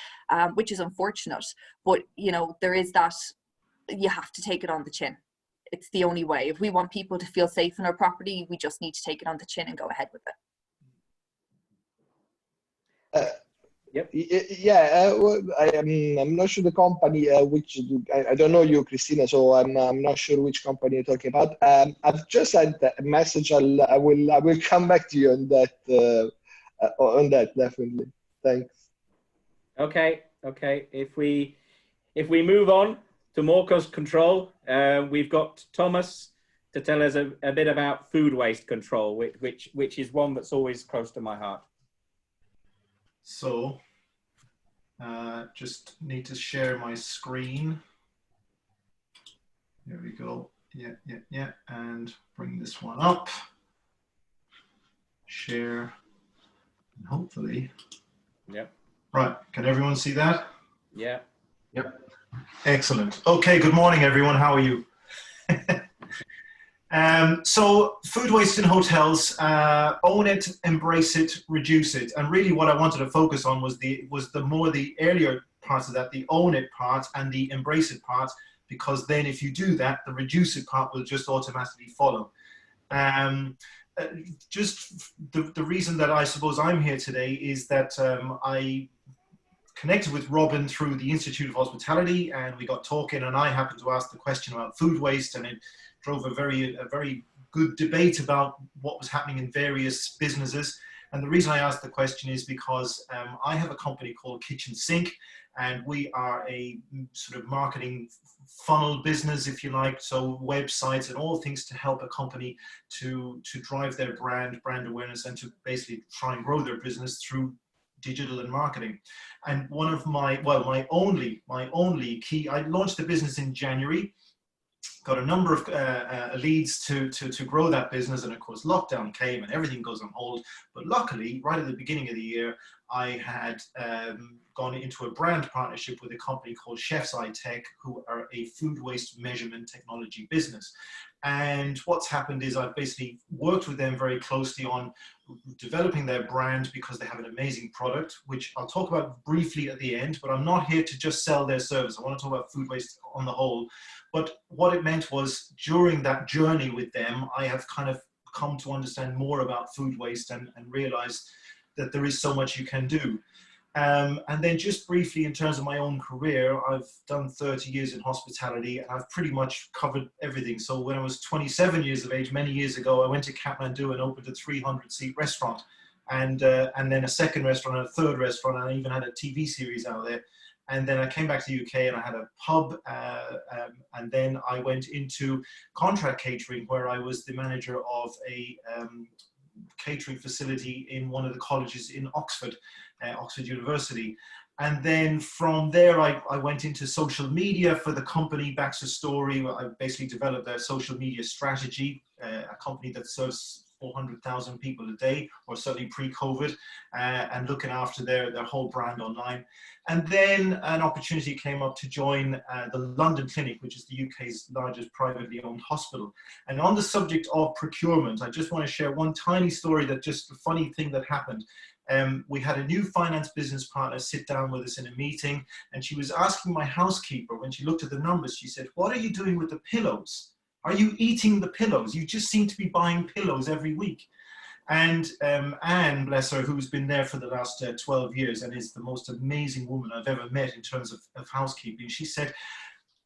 which is unfortunate. But, you know, there is that, you have to take it on the chin. It's the only way. If we want people to feel safe in our property, we just need to take it on the chin and go ahead with it. Yep. Yeah, well, I'm not sure the company I don't know you, Christina, so I'm not sure which company you're talking about. I've just had a message. I will come back to you on that. On that, definitely. Thanks. Okay. If we move on to more cost control, we've got Thomas to tell us a bit about food waste control, which is one that's always close to my heart. So, just need to share my screen. There we go. Yeah. And bring this one up. Share. And hopefully. Yep. Right. Can everyone see that? Yeah. Yep. Excellent. Okay. Good morning, everyone. How are you? So food waste in hotels, own it, embrace it, reduce it. And really what I wanted to focus on was the earlier parts of that, the own it part and the embrace it part, because then if you do that, the reduce it part will just automatically follow. Just the reason that I suppose I'm here today is that I connected with Robin through the Institute of Hospitality, and we got talking, and I happened to ask the question about food waste, and it drove a very good debate about what was happening in various businesses. And the reason I asked the question is because I have a company called Kitchen Sink, and we are a sort of marketing funnel business, if you like, so websites and all things to help a company to drive their brand awareness and to basically try and grow their business through digital and marketing. And one of my only key, I launched the business in January, got a number of leads to grow that business, and of course lockdown came and everything goes on hold. But luckily, right at the beginning of the year, I had gone into a brand partnership with a company called Chef's Eye Tech, who are a food waste measurement technology business. And what's happened is I've basically worked with them very closely on developing their brand, because they have an amazing product, which I'll talk about briefly at the end, but I'm not here to just sell their service. I want to talk about food waste on the whole. But what it meant was, during that journey with them, I have kind of come to understand more about food waste and realized that there is so much you can do. And then just briefly, in terms of my own career, I've done 30 years in hospitality, and I've pretty much covered everything. So when I was 27 years of age, many years ago, I went to Kathmandu and opened a 300-seat restaurant, and then a second restaurant, and a third restaurant, and I even had a TV series out there. And then I came back to the UK and I had a pub, and then I went into contract catering, where I was the manager of a catering facility in one of the colleges in Oxford, Oxford University. And then from there, I went into social media for the company Baxter Story. I basically developed their social media strategy, a company that serves 400,000 people a day, or certainly pre-COVID, and looking after their whole brand online. And then an opportunity came up to join the London Clinic, which is the UK's largest privately owned hospital. And on the subject of procurement, I just want to share one tiny story, that just a funny thing that happened. we had a new finance business partner sit down with us in a meeting, and she was asking my housekeeper, when she looked at the numbers, she said, "What are you doing with the pillows? Are you eating the pillows? You just seem to be buying pillows every week." And Anne, bless her, who's been there for the last 12 years and is the most amazing woman I've ever met in terms of housekeeping, she said,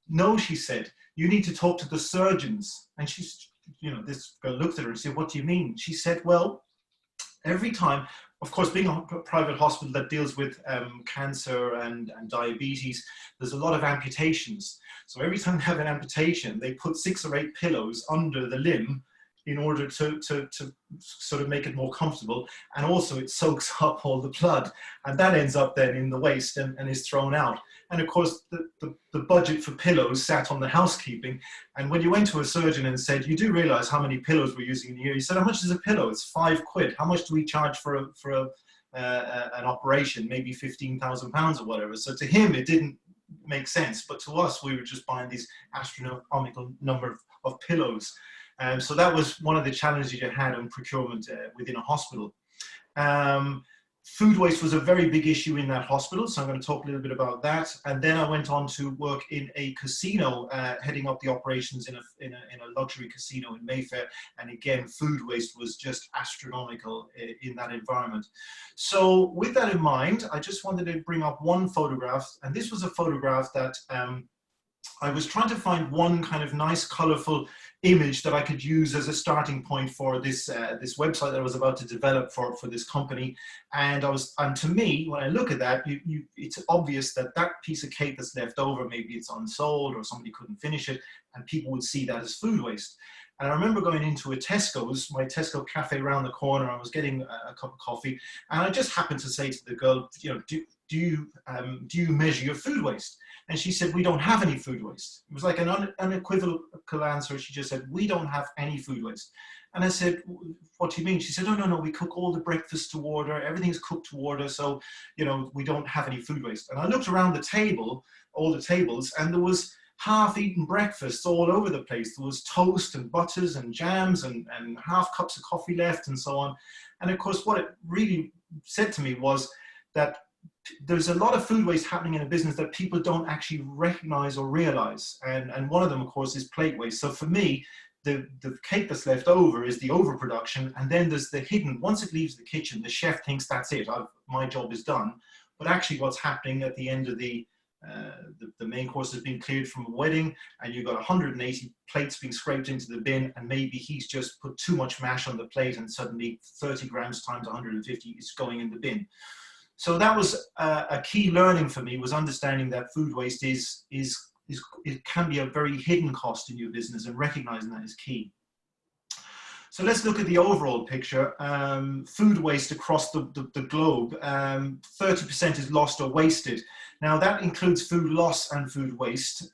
"No," she said, "you need to talk to the surgeons." And she's, you know, this girl looked at her and said, "What do you mean?" She said, "Well, every time, of course, being a private hospital that deals with cancer and diabetes, there's a lot of amputations. So every time they have an amputation, they put 6 or 8 pillows under the limb in order to sort of make it more comfortable. And also it soaks up all the blood, and that ends up then in the waste and is thrown out. And of course, the budget for pillows sat on the housekeeping. And when you went to a surgeon and said, "You do realize how many pillows we're using in a year?" He said, "How much is a pillow?" "It's £5. How much do we charge for an operation?" "Maybe £15,000 or whatever." So to him, it didn't make sense. But to us, we were just buying these astronomical number of pillows. So that was one of the challenges you had on procurement within a hospital. Food waste was a very big issue in that hospital, so I'm going to talk a little bit about that. And then I went on to work in a casino, heading up the operations in a luxury casino in Mayfair. And again, food waste was just astronomical in that environment. So with that in mind, I just wanted to bring up one photograph. And this was a photograph that I was trying to find one kind of nice, colorful image that I could use as a starting point for this this website that I was about to develop for this company. And to me, when I look at that, it's obvious that that piece of cake that's left over, maybe it's unsold or somebody couldn't finish it, and people would see that as food waste. And I remember going into a Tesco's, my Tesco cafe around the corner. I was getting a cup of coffee, and I just happened to say to the girl, you know, do you measure your food waste? And she said, "We don't have any food waste." It was like an unequivocal answer. She just said, "We don't have any food waste." And I said, "What do you mean?" She said, no, we cook all the breakfast to order. Everything's cooked to order. So, you know, we don't have any food waste. And I looked around the table, all the tables, and there was half-eaten breakfasts all over the place. There was toast and butters and jams and half cups of coffee left and so on. And of course, what it really said to me was that there's a lot of food waste happening in a business that people don't actually recognize or realize. And one of them, of course, is plate waste. So for me, the cake that's left over is the overproduction. And then there's the hidden, once it leaves the kitchen, the chef thinks that's it, my job is done. But actually what's happening at the end of the main course has been cleared from a wedding, and you've got 180 plates being scraped into the bin, and maybe he's just put too much mash on the plate, and suddenly 30 grams times 150 is going in the bin. So that was a key learning for me, was understanding that food waste it can be a very hidden cost in your business, and recognizing that is key. So let's look at the overall picture. Food waste across the globe, 30% is lost or wasted. Now that includes food loss and food waste.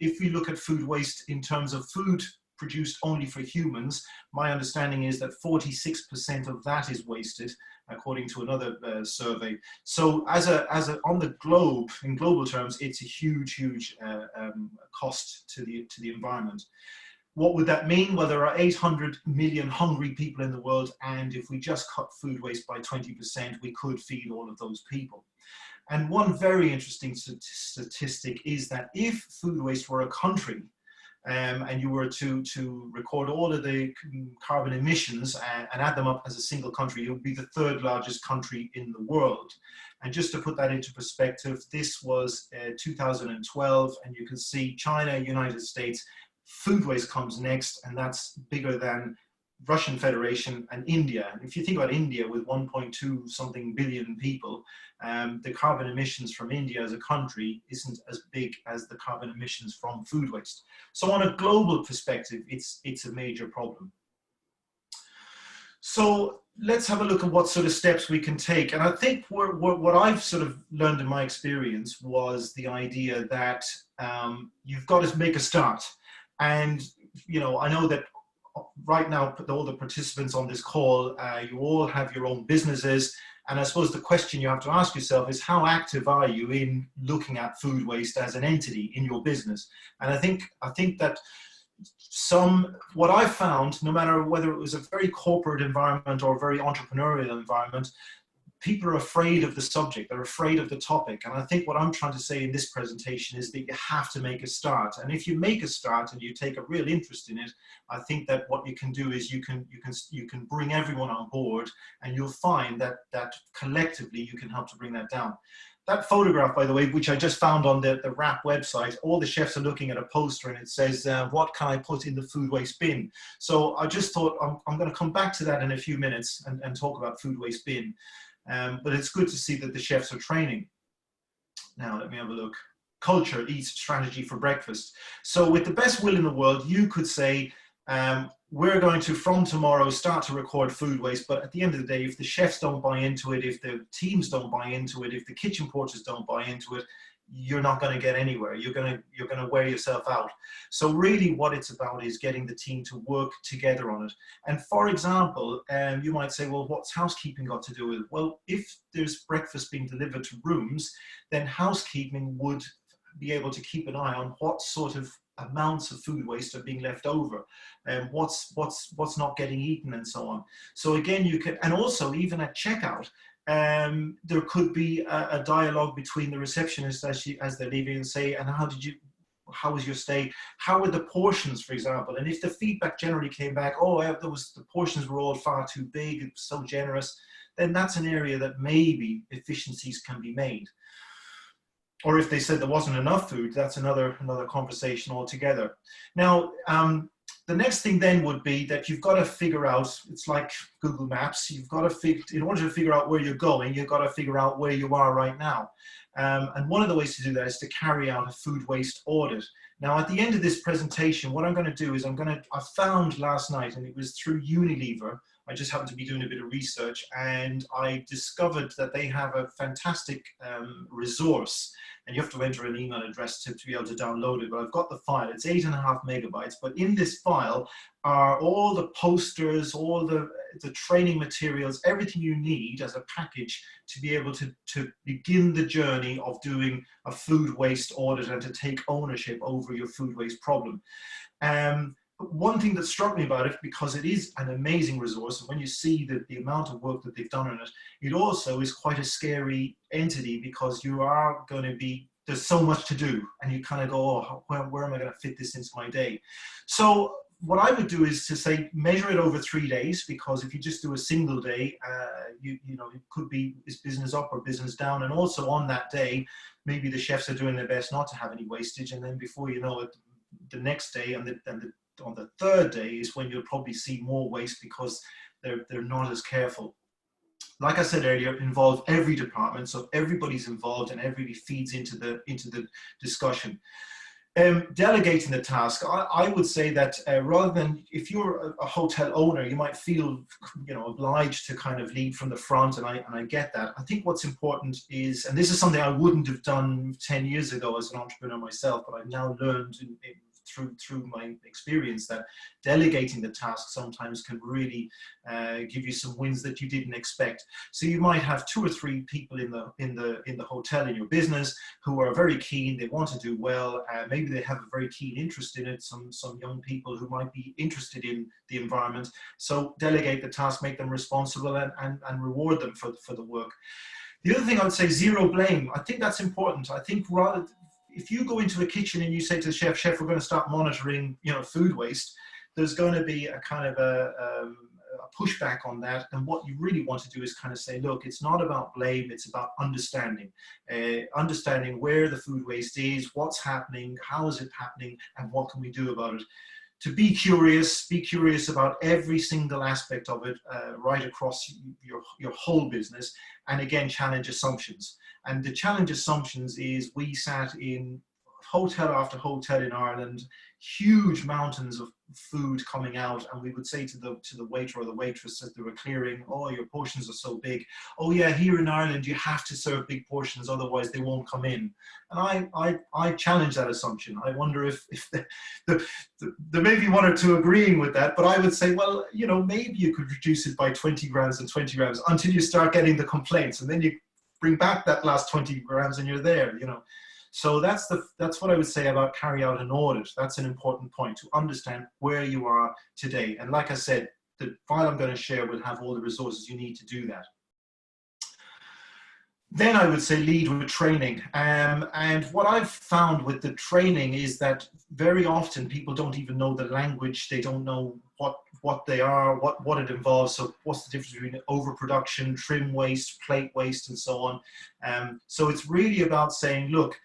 If we look at food waste in terms of food produced only for humans, my understanding is that 46% of that is wasted, according to another survey. So on the globe, in global terms, it's a huge cost to the environment. What would that mean? Well, there are 800 million hungry people in the world, and if we just cut food waste by 20%, we could feed all of those people. And one very interesting statistic is that if food waste were a country, and you were to record all of the carbon emissions and add them up as a single country, it would be the 3rd largest country in the world. And just to put that into perspective, this was 2012, and you can see China, United States, food waste comes next, and that's bigger than Russian Federation and India. And if you think about India with 1.2 something billion people, the carbon emissions from India as a country isn't as big as the carbon emissions from food waste. So on a global perspective, it's a major problem. So let's have a look at what sort of steps we can take. And I think what I've sort of learned in my experience was the idea that you've got to make a start. And, you know, I know that right now, all the participants on this call, you all have your own businesses. And I suppose the question you have to ask yourself is, how active are you in looking at food waste as an entity in your business? And I think that what I found, no matter whether it was a very corporate environment or a very entrepreneurial environment, people are afraid of the subject, they're afraid of the topic. And I think what I'm trying to say in this presentation is that you have to make a start. And if you make a start and you take a real interest in it, I think that what you can do is you can bring everyone on board, and you'll find that collectively you can help to bring that down. That photograph, by the way, which I just found on the WRAP website, all the chefs are looking at a poster and it says, what can I put in the food waste bin? So I just thought I'm going to come back to that in a few minutes and talk about food waste bin. But it's good to see that the chefs are training. Now, let me have a look. Culture eats strategy for breakfast. So with the best will in the world, you could say, we're going to, from tomorrow, start to record food waste. But at the end of the day, if the chefs don't buy into it, if the teams don't buy into it, if the kitchen porters don't buy into it, you're not going to get anywhere. You're going to wear yourself out. So really what it's about is getting the team to work together on it. And for example, you might say, well, what's housekeeping got to do with it? Well, if there's breakfast being delivered to rooms, then housekeeping would be able to keep an eye on what sort of amounts of food waste are being left over, and what's not getting eaten, and so on. So again, you can, and also even at checkout, there could be a dialogue between the receptionist as they're leaving and say, and how was your stay? How were the portions, for example? And if the feedback generally came back, oh, the portions were all far too big, it was so generous, then that's an area that maybe efficiencies can be made. Or if they said there wasn't enough food, that's another conversation altogether. Now, the next thing then would be that you've got to figure out, it's like Google Maps, you've got to in order to figure out where you're going, you've got to figure out where you are right now. And one of the ways to do that is to carry out a food waste audit. Now, at the end of this presentation, what I'm going to do is I found last night, and it was through Unilever, I just happened to be doing a bit of research, and I discovered that they have a fantastic resource, and you have to enter an email address to be able to download it, but I've got the file. It's 8.5 megabytes, but in this file are all the posters, all the training materials, everything you need as a package to be able to begin the journey of doing a food waste audit and to take ownership over your food waste problem. One thing that struck me about it, because it is an amazing resource, and when you see the amount of work that they've done on it, it also is quite a scary entity, because you are going to be, there's so much to do, and you kind of go, oh, where am I going to fit this into my day? So what I would do is to say, measure it over 3 days, because if you just do a single day, you know, it could be, is business up or business down? And also on that day, maybe the chefs are doing their best not to have any wastage, and then before you know it, the next day on the third day is when you'll probably see more waste, because they're not as careful. Like I said earlier, involve every department, so everybody's involved and everybody feeds into the discussion. Delegating the task, I would say that rather than, if you're a hotel owner, you might feel, you know, obliged to kind of lead from the front, and I get that. I think what's important is, and this is something I wouldn't have done 10 years ago as an entrepreneur myself, but I've now learned through my experience that delegating the task sometimes can really give you some wins that you didn't expect. So you might have 2 or 3 people in the hotel, in your business, who are very keen, they want to do well, maybe they have a very keen interest in it, some young people who might be interested in the environment. So delegate the task, make them responsible, and reward them for the work. The other thing I would say, zero blame. I think that's important. I think rather, if you go into a kitchen and you say to the chef, we're going to start monitoring, you know, food waste, there's going to be a kind of a pushback on that. And what you really want to do is kind of say, look, it's not about blame, it's about understanding. Understanding where the food waste is, what's happening, how is it happening, and what can we do about it. To be curious about every single aspect of it, right across your whole business, and again, challenge assumptions. And the challenge assumptions is, we sat in hotel after hotel in Ireland, huge mountains of food coming out, and we would say to the waiter or the waitress as they were clearing, oh, your portions are so big. Oh yeah, here in Ireland you have to serve big portions, otherwise they won't come in. And I challenge that assumption. I wonder if there may be 1 or 2 agreeing with that, but I would say, well, you know, maybe you could reduce it by 20 grams and 20 grams until you start getting the complaints, and then you bring back that last 20 grams and you're there, you know. So that's what I would say about carry out an audit. That's an important point, to understand where you are today. And like I said, the file I'm going to share will have all the resources you need to do that. Then I would say lead with training. And what I've found with the training is that very often people don't even know the language. They don't know what they are, what it involves. So what's the difference between overproduction, trim waste, plate waste, and so on. So it's really about saying, look,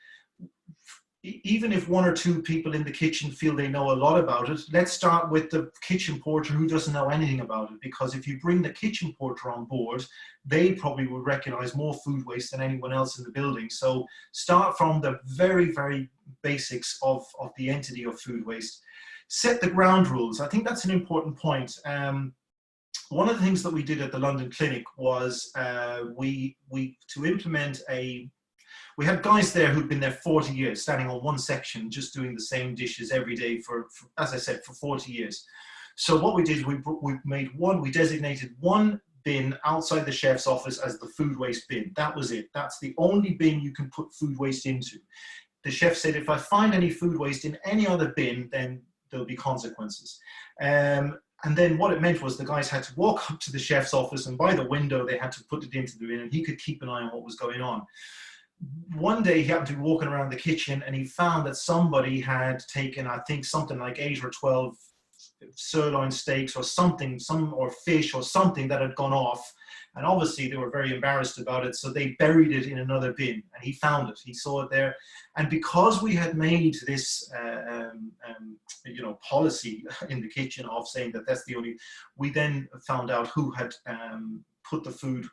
even if one or two people in the kitchen feel they know a lot about it, let's start with the kitchen porter who doesn't know anything about it. Because if you bring the kitchen porter on board, they probably will recognize more food waste than anyone else in the building. So start from the very, very basics of the entity of food waste. Set the ground rules. I think that's an important point. One of the things that we did at the London Clinic was to implement we had guys there who'd been there 40 years, standing on one section, just doing the same dishes every day for as I said, for 40 years. So what we did, we designated one bin outside the chef's office as the food waste bin. That was it. That's the only bin you can put food waste into. The chef said, if I find any food waste in any other bin, then there'll be consequences. And then what it meant was the guys had to walk up to the chef's office, and by the window, they had to put it into the bin, and he could keep an eye on what was going on. One day he happened to be walking around the kitchen, and he found that somebody had taken, I think, something like 8 or 12 sirloin steaks or something, or fish or something that had gone off. And obviously they were very embarrassed about it, so they buried it in another bin, and he found it. He saw it there. And because we had made this policy in the kitchen of saying that that's the only, we then found out who had put the food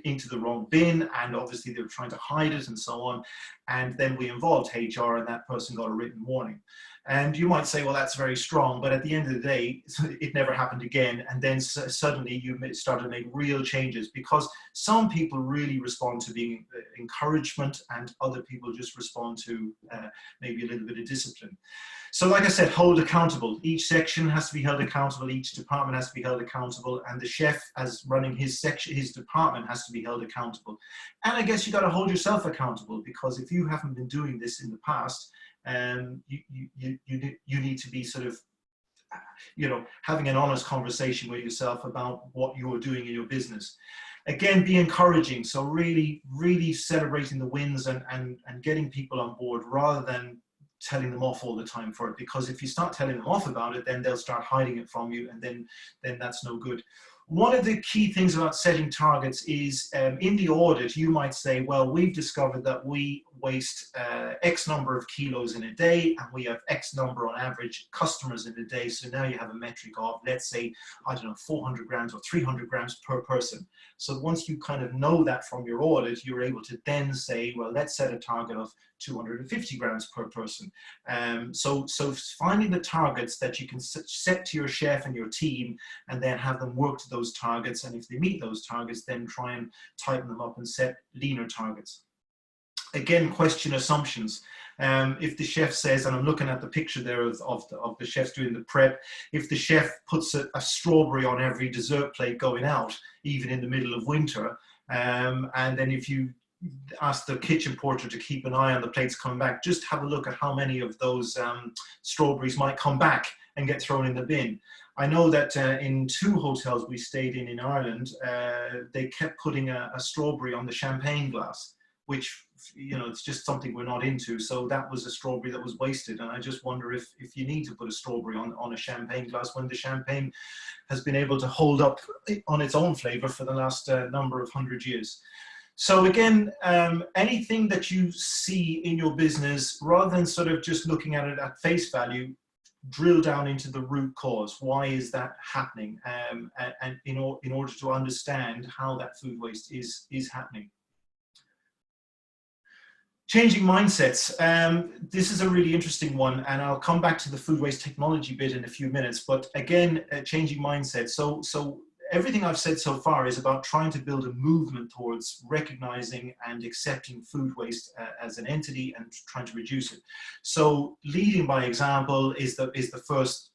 into the wrong bin, and obviously they were trying to hide it and so on. And then we involved HR, and that person got a written warning. And you might say, well, that's very strong, but at the end of the day, it never happened again. And then suddenly you started to make real changes, because some people really respond to being encouragement, and other people just respond to maybe a little bit of discipline. So like I said, hold accountable. Each section has to be held accountable. Each department has to be held accountable. And the chef, as running his section, his department, has to be held accountable. And I guess you got to hold yourself accountable, because if you haven't been doing this in the past, you need to be sort of, having an honest conversation with yourself about what you're doing in your business. Again, be encouraging. So really, really celebrating the wins and getting people on board, rather than telling them off all the time for it. Because if you start telling them off about it, then they'll start hiding it from you, and then that's no good. One of the key things about setting targets is, in the audit, you might say, well, we've discovered that we waste X number of kilos in a day, and we have X number on average customers in a day. So now you have a metric of, let's say, I don't know, 400 grams or 300 grams per person. So once you kind of know that from your audit, you're able to then say, well, let's set a target of 250 grams per person. So finding the targets that you can set to your chef and your team, and then have them work to those targets. And if they meet those targets, then try and tighten them up and set leaner targets. Again, question assumptions. If the chef says, and I'm looking at the picture there of the chefs doing the prep, if the chef puts a strawberry on every dessert plate going out, even in the middle of winter, and then if you ask the kitchen porter to keep an eye on the plates coming back, just have a look at how many of those strawberries might come back and get thrown in the bin. I know that in 2 hotels we stayed in Ireland, they kept putting a strawberry on the champagne glass, which, it's just something we're not into. So that was a strawberry that was wasted. And I just wonder if you need to put a strawberry on a champagne glass, when the champagne has been able to hold up on its own flavor for the last number of 100 years. So again, anything that you see in your business, rather than sort of just looking at it at face value, drill down into the root cause. Why is that happening? And in order to understand how that food waste is happening. Changing mindsets. This is a really interesting one, and I'll come back to the food waste technology bit in a few minutes. But again, changing mindsets. So everything I've said so far is about trying to build a movement towards recognizing and accepting food waste as an entity and trying to reduce it. So leading by example is the first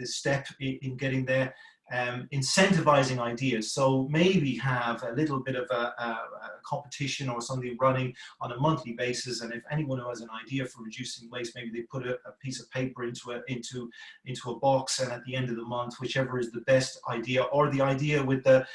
step in getting there. incentivizing ideas. So maybe have a little bit of a competition or something running on a monthly basis, and if anyone who has an idea for reducing waste, maybe they put a piece of paper into a box, and at the end of the month, whichever is the best idea, or the idea with the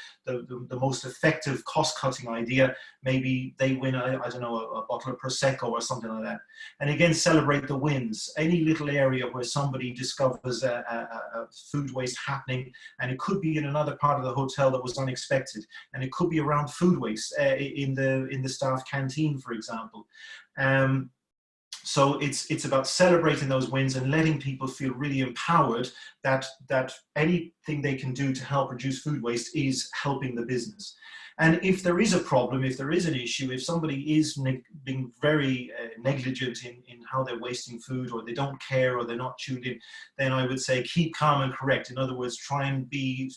most effective cost-cutting idea, maybe they win I don't know, a bottle of Prosecco or something like that. And again, celebrate the wins. Any little area where somebody discovers a food waste happening, and it could be in another part of the hotel that was unexpected, and it could be around food waste in the staff canteen, for example. So it's about celebrating those wins and letting people feel really empowered that anything they can do to help reduce food waste is helping the business. And if there is a problem, if there is an issue, if somebody is being very negligent in how they're wasting food, or they don't care, or they're not tuned in, then I would say keep calm and correct. In other words, try and be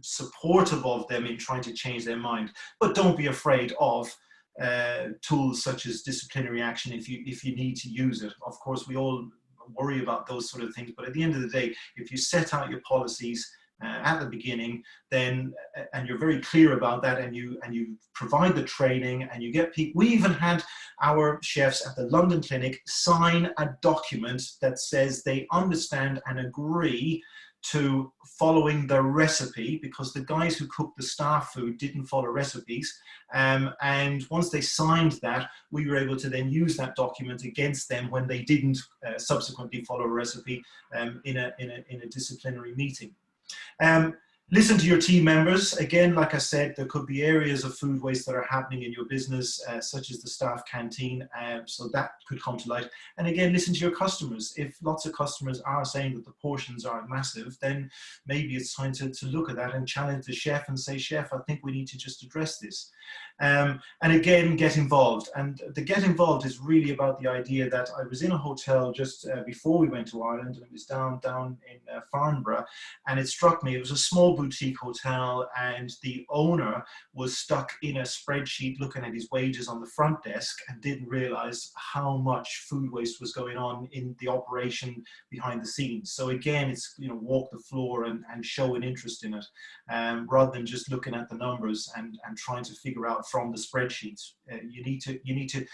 supportive of them in trying to change their mind, but don't be afraid of tools such as disciplinary action if you need to use it. Of course, we all worry about those sort of things, but at the end of the day, if you set out your policies at the beginning, then and you're very clear about that, and you provide the training, and you get people. We even had our chefs at the London clinic sign a document that says they understand and agree to following the recipe, because the guys who cooked the staff food didn't follow recipes, and once they signed that, we were able to then use that document against them when they didn't subsequently follow a recipe in a disciplinary meeting. Listen to your team members. Again, like I said, there could be areas of food waste that are happening in your business, such as the staff canteen, so that could come to light. And again, listen to your customers. If lots of customers are saying that the portions are massive, then maybe it's time to look at that and challenge the chef and say, Chef, I think we need to just address this. And again, get involved. And the get involved is really about the idea that I was in a hotel just before we went to Ireland, and it was down in Farnborough, and it struck me, it was a small boutique hotel, and the owner was stuck in a spreadsheet looking at his wages on the front desk and didn't realize how much food waste was going on in the operation behind the scenes. So again, it's, you know, walk the floor and show an interest in it, rather than just looking at the numbers and trying to figure out from the spreadsheets. You need to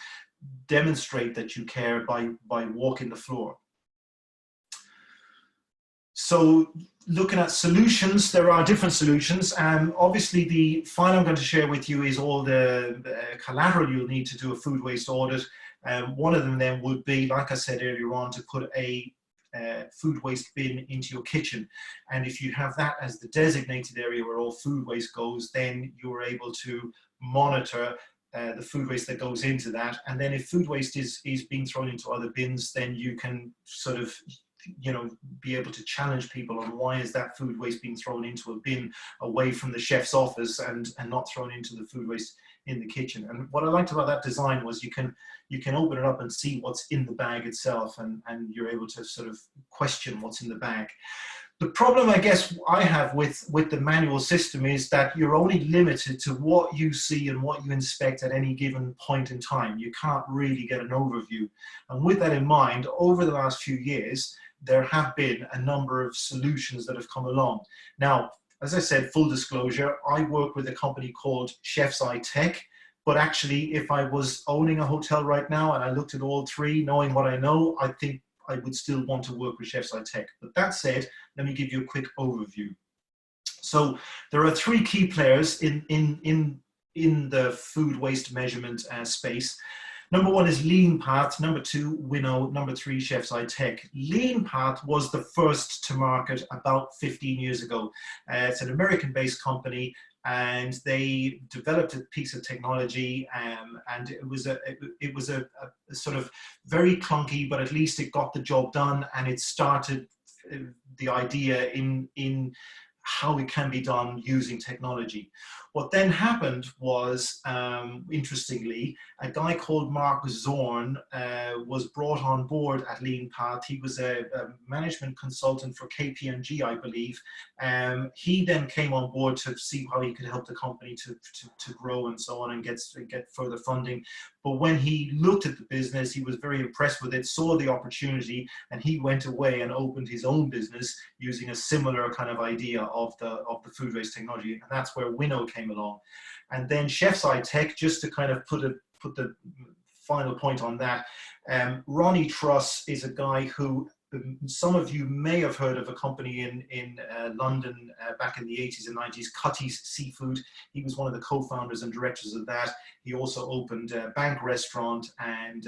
demonstrate that you care by walking the floor. So looking at solutions, there are different solutions. Obviously, the file I'm going to share with you is all the collateral you'll need to do a food waste audit. One of them then would be, like I said earlier on, to put a food waste bin into your kitchen. And if you have that as the designated area where all food waste goes, then you're able to monitor the food waste that goes into that. And then if food waste is being thrown into other bins, then you can sort of, you know, be able to challenge people on why is that food waste being thrown into a bin away from the chef's office and not thrown into the food waste in the kitchen. And what I liked about that design was you can open it up and see what's in the bag itself, and you're able to sort of question what's in the bag. The problem, I guess, I have with the manual system is that you're only limited to what you see and what you inspect at any given point in time. You can't really get an overview. And with that in mind, over the last few years, there have been a number of solutions that have come along. Now, as I said, full disclosure, I work with a company called Chef's Eye Tech, but actually, if I was owning a hotel right now and I looked at all three, knowing what I know, I think I would still want to work with Chef's Eye Tech. But that said, let me give you a quick overview. So there are three key players in the food waste measurement space. Number one is LeanPath, number two, Winnow, number three, Chef's Eye Tech. LeanPath was the first to market about 15 years ago. It's an American-based company, and they developed a piece of technology, and it was a sort of very clunky, but at least it got the job done, and it started the idea in how it can be done using technology. What then happened was, interestingly, a guy called Mark Zorn was brought on board at LeanPath. He was a management consultant for KPMG, I believe. He then came on board to see how he could help the company to grow and so on, and get further funding. But when he looked at the business, he was very impressed with it, saw the opportunity, and he went away and opened his own business using a similar kind of idea of the food waste technology, and that's where Winnow came along. And then Chef's Eye Tech, just to kind of put the final point on that, Ronnie Truss is a guy who some of you may have heard of, a company in London back in the 80s and 90s, Cutty's Seafood. He was one of the co-founders and directors of that. He also opened a bank restaurant and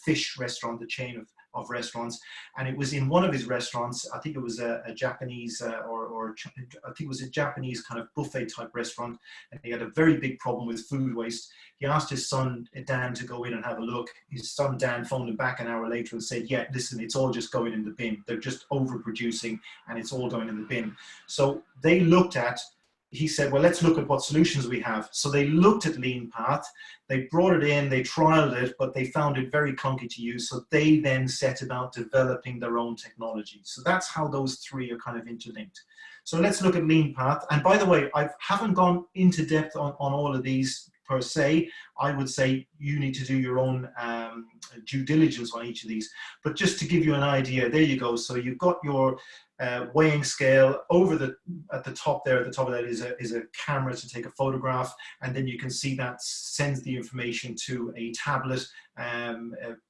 fish restaurant, the chain of restaurants. And it was in one of his restaurants, I think it was a Japanese or I think it was a Japanese kind of buffet type restaurant. And he had a very big problem with food waste. He asked his son, Dan, to go in and have a look. His son, Dan, phoned him back an hour later and said, yeah, listen, it's all just going in the bin. They're just overproducing and it's all going in the bin. So they looked at, he said, well, let's look at what solutions we have. So they looked at Lean Path, they brought it in, they trialed it, but they found it very clunky to use. So they then set about developing their own technology. So that's how those three are kind of interlinked. So let's look at Lean Path. And by the way, I haven't gone into depth on all of these per se. I would say you need to do your own due diligence on each of these. But just to give you an idea, there you go. So you've got your weighing scale over at the top there. At the top of that is a camera to take a photograph, and then you can see that sends the information to a tablet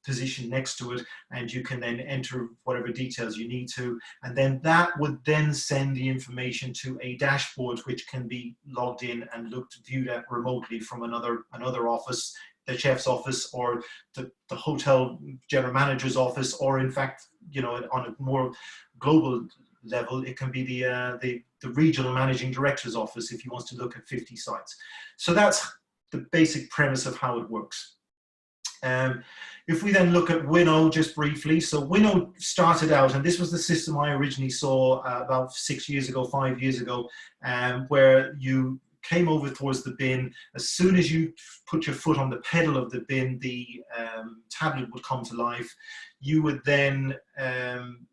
position next to it, and you can then enter whatever details you need to, and then that would then send the information to a dashboard which can be logged in and viewed at remotely from another office, the chef's office, or the hotel general manager's office, or in fact, you know, on a more global level, it can be the regional managing director's office if he wants to look at 50 sites. So that's the basic premise of how it works. If we then look at Winnow just briefly, so Winnow started out, and this was the system I originally saw about 6 years ago, 5 years ago, where you came over towards the bin. As soon as you put your foot on the pedal of the bin, the tablet would come to life. You would then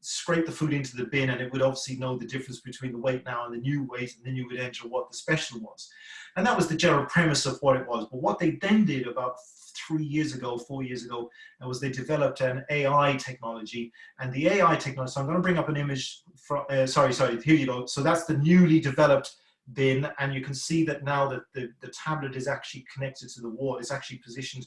scrape the food into the bin, and it would obviously know the difference between the weight now and the new weight, and then you would enter what the special was. And that was the general premise of what it was. But what they then did about 3 years ago, 4 years ago, was they developed an AI technology. And the AI technology, so I'm going to bring up an image from, sorry, here you go. So that's the newly developed bin, and you can see that now that the tablet is actually connected to the wall. It's actually positioned,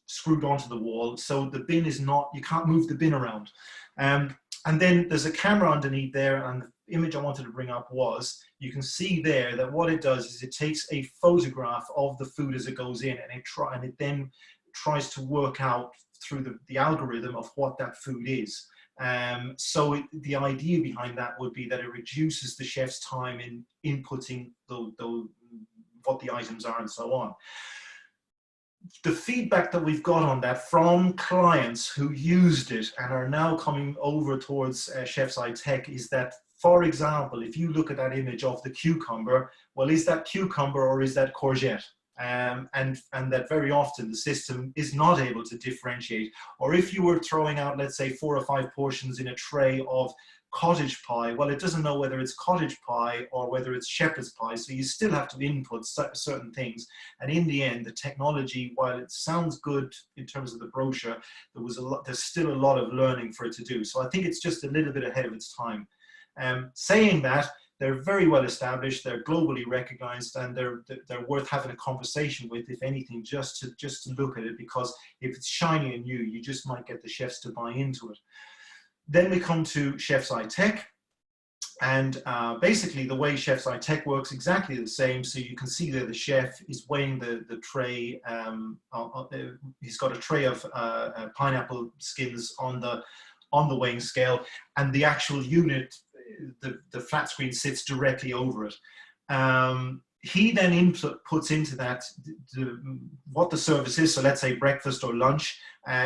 screwed onto the wall, so the bin is not, you can't move the bin around. And then there's a camera underneath there, and the image I wanted to bring up was, you can see there that what it does is it takes a photograph of the food as it goes in, and it then tries to work out through the algorithm of what that food is. So the idea behind that would be that it reduces the chef's time in inputting what the items are and so on. The feedback that we've got on that from clients who used it and are now coming over towards Chef's Eye Tech is that, for example, if you look at that image of the cucumber, well, is that cucumber or is that courgette? And that very often the system is not able to differentiate. Or if you were throwing out, let's say, 4 or 5 portions in a tray of cottage pie, well, it doesn't know whether it's cottage pie or whether it's shepherd's pie, so you still have to input certain things. And in the end, the technology, while it sounds good in terms of the brochure, there's still a lot of learning for it to do. So I think it's just a little bit ahead of its time. Saying that, they're very well established, they're globally recognized, and they're worth having a conversation with, if anything, just to look at it, because if it's shiny and new, you just might get the chefs to buy into it. Then we come to Chef's Eye Tech, and basically the way Chef's Eye Tech works exactly the same. So you can see there the chef is weighing the tray. He's got a tray of pineapple skins on the weighing scale, and the actual unit, the flat screen, sits directly over it. He then puts into that what the service is. So let's say breakfast or lunch.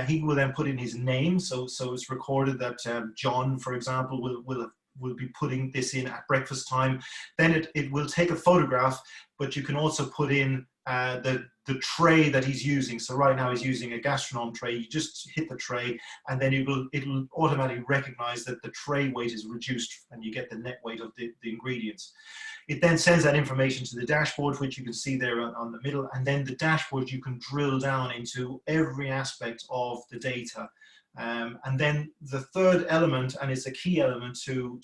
He will then put in his name. So it's recorded that John, for example, will be putting this in at breakfast time. Then it will take a photograph, but you can also put in the tray that he's using. So right now he's using a gastronome tray. You just hit the tray, and then it'll automatically recognize that the tray weight is reduced, and you get the net weight of the ingredients. It then sends that information to the dashboard, which you can see there on the middle, and then the dashboard, you can drill down into every aspect of the data. And then the third element, and it's a key element to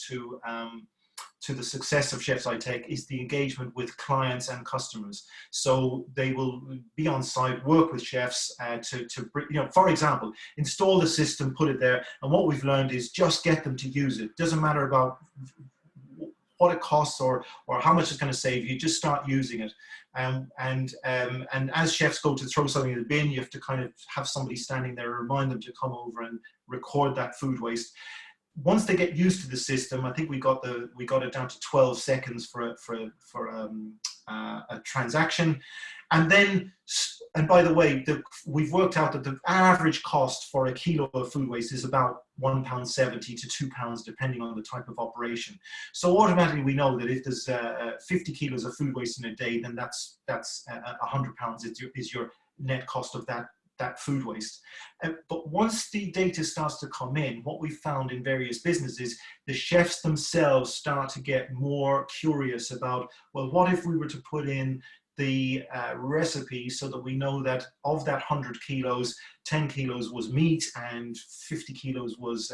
to the success of Chefs I Take is the engagement with clients and customers. So they will be on site, work with chefs to for example, install the system, put it there. And what we've learned is just get them to use it. Doesn't matter about what it costs or how much it's going to save you, just start using it. And as chefs go to throw something in the bin, you have to kind of have somebody standing there and remind them to come over and record that food waste. Once they get used to the system, I think we got it down to 12 seconds for a transaction. And then, and by the way, we've worked out that the average cost for a kilo of food waste is about £1.70 to £2, depending on the type of operation. So automatically we know that if there's 50 kilos of food waste in a day, then that's £100 is your net cost of that food waste. But once the data starts to come in, what we found in various businesses, the chefs themselves start to get more curious about, well, what if we were to put in the recipe so that we know that of that 100 kilos, 10 kilos was meat and 50 kilos was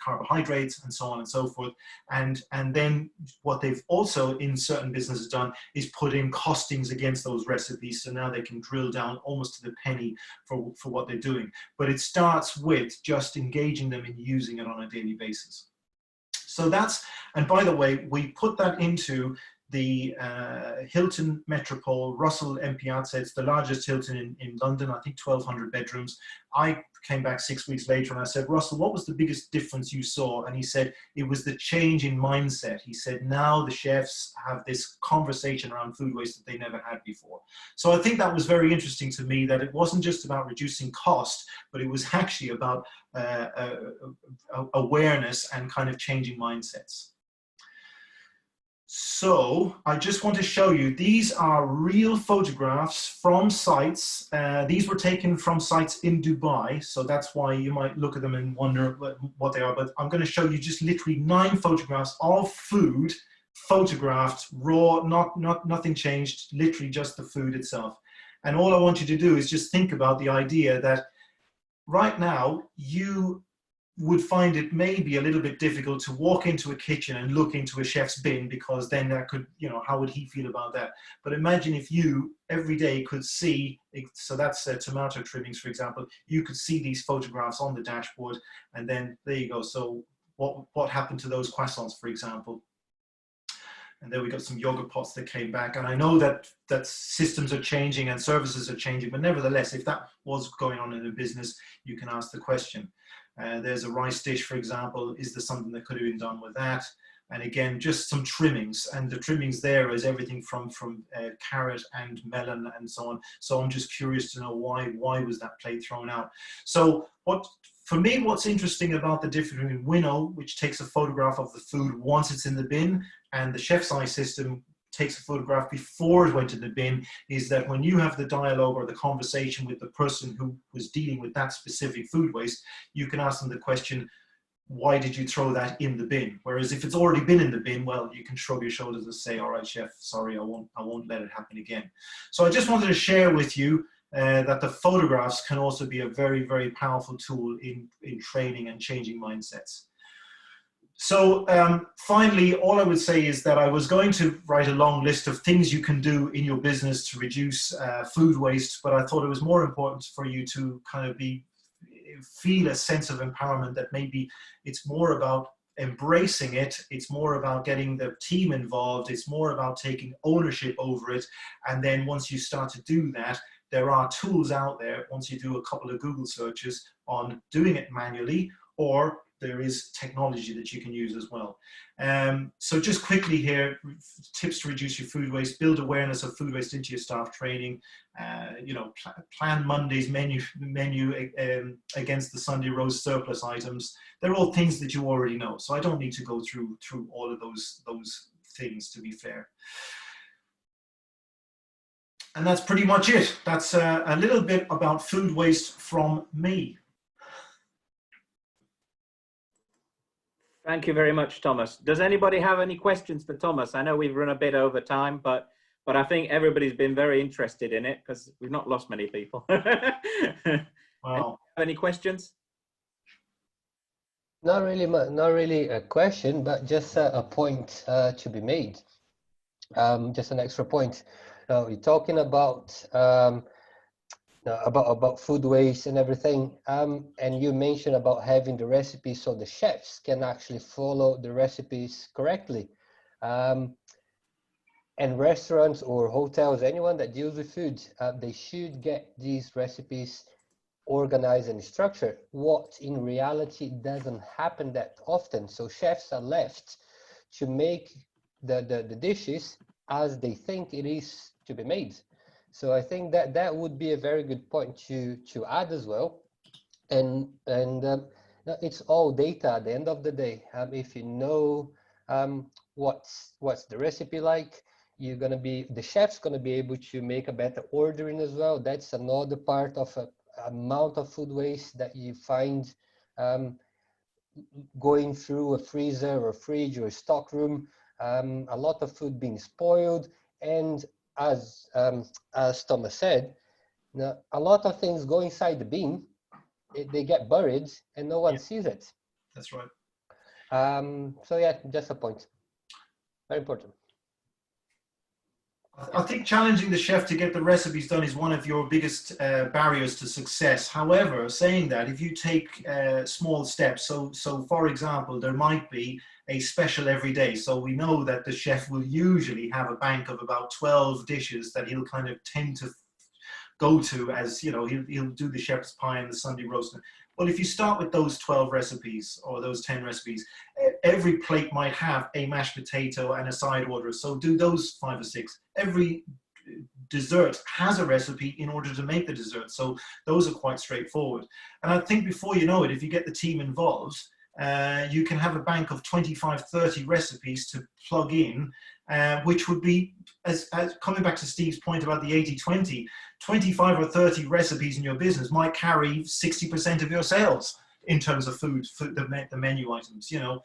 carbohydrates, and so on and so forth. And then what they've also in certain businesses done is put in costings against those recipes, so now they can drill down almost to the penny for what they're doing. But it starts with just engaging them and using it on a daily basis. So that's, and by the way, we put that into the Hilton Metropole, Russell M Piazza. It's the largest Hilton in London, I think 1,200 bedrooms. I came back 6 weeks later and I said, Russell, what was the biggest difference you saw? And he said, it was the change in mindset. He said, now the chefs have this conversation around food waste that they never had before. So I think that was very interesting to me, that it wasn't just about reducing cost, but it was actually about awareness and kind of changing mindsets. So I just want to show you, these are real photographs from sites. These were taken from sites in Dubai, so that's why you might look at them and wonder what they are. But I'm going to show you just literally 9 photographs of food, photographed, raw, nothing changed, literally just the food itself. And all I want you to do is just think about the idea that right now you would find it maybe a little bit difficult to walk into a kitchen and look into a chef's bin, because then that could, how would he feel about that? But imagine if you every day could see, so that's tomato trimmings, for example, you could see these photographs on the dashboard, and then there you go. So what happened to those croissants, for example? And then we got some yogurt pots that came back. And I know that systems are changing and services are changing, but nevertheless, if that was going on in a business, you can ask the question. There's a rice dish, for example. Is there something that could have been done with that? And again, just some trimmings. And the trimmings there is everything from carrot and melon and so on. So I'm just curious to know why was that plate thrown out? So for me, what's interesting about the difference between Winnow, which takes a photograph of the food once it's in the bin, and the Chef's Eye system takes a photograph before it went in the bin, is that when you have the dialogue or the conversation with the person who was dealing with that specific food waste, you can ask them the question, why did you throw that in the bin? Whereas if it's already been in the bin, well, you can shrug your shoulders and say, all right, chef, sorry, I won't let it happen again. So I just wanted to share with you that the photographs can also be a very, very powerful tool in training and changing mindsets. So finally, all I would say is that I was going to write a long list of things you can do in your business to reduce food waste, but I thought it was more important for you to kind of feel a sense of empowerment, that maybe it's more about embracing it, it's more about getting the team involved, it's more about taking ownership over it. And then once you start to do that, there are tools out there, once you do a couple of Google searches on doing it manually, or there is technology that you can use as well. So just quickly here, tips to reduce your food waste: build awareness of food waste into your staff training. Plan Monday's menu against the Sunday roast surplus items. They're all things that you already know, so I don't need to go through all of those things, to be fair. And that's pretty much it. That's a little bit about food waste from me. Thank you very much, Thomas. Does anybody have any questions for Thomas? I know we've run a bit over time, but I think everybody's been very interested in it because we've not lost many people. Wow. Any questions? Not really, not really a question, but just a point to be made. Just an extra point. Now you're talking about food waste and everything, and you mentioned about having the recipes so the chefs can actually follow the recipes correctly. And restaurants or hotels, anyone that deals with food, they should get these recipes organized and structured. What in reality doesn't happen that often. So chefs are left to make the dishes as they think it is to be made. So I think that that would be a very good point to add as well. And it's all data at the end of the day. If you know what's the recipe like, the chef's gonna be able to make a better ordering as well. That's another part of a amount of food waste that you find going through a freezer or fridge or a stock room. A lot of food being spoiled, and as Thomas said, a lot of things go inside the bin. They get buried and no one sees it. That's right. So yeah, just a point. Very important. I think challenging the chef to get the recipes done is one of your biggest barriers to success. However, saying that, if you take small steps, so for example, there might be a special every day. So we know that the chef will usually have a bank of about 12 dishes that he'll kind of tend to go to, as you know, he'll do the shepherd's pie and the Sunday roast. Well, if you start with those 12 recipes or those 10 recipes, every plate might have a mashed potato and a side order. So do those 5 or 6. Every dessert has a recipe in order to make the dessert. So those are quite straightforward. And I think before you know it, if you get the team involved, you can have a bank of 25, 30 recipes to plug in, which would be, as coming back to Steve's point about the 80-20, 25 or 30 recipes in your business might carry 60% of your sales in terms of food, the menu items, you know.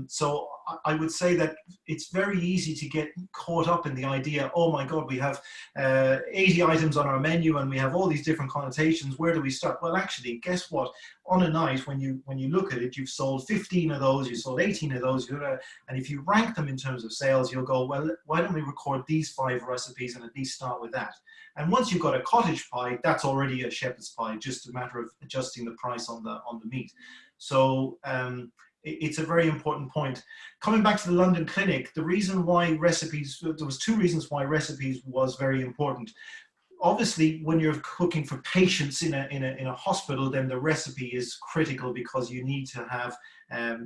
So I would say that it's very easy to get caught up in the idea, oh my God, we have 80 items on our menu and we have all these different connotations. Where do we start? Well, actually, guess what? On a night, when you look at it, you've sold 15 of those, you sold 18 of those, and if you rank them in terms of sales, you'll go, well, why don't we record these 5 recipes and at least start with that? And once you've got a cottage pie, that's already a shepherd's pie, just a matter of adjusting the price on the meat. So it's a very important point. Coming back to the London clinic, the reason why recipes, there was 2 reasons why recipes was very important. Obviously, when you're cooking for patients in a hospital, then the recipe is critical, because you need to have,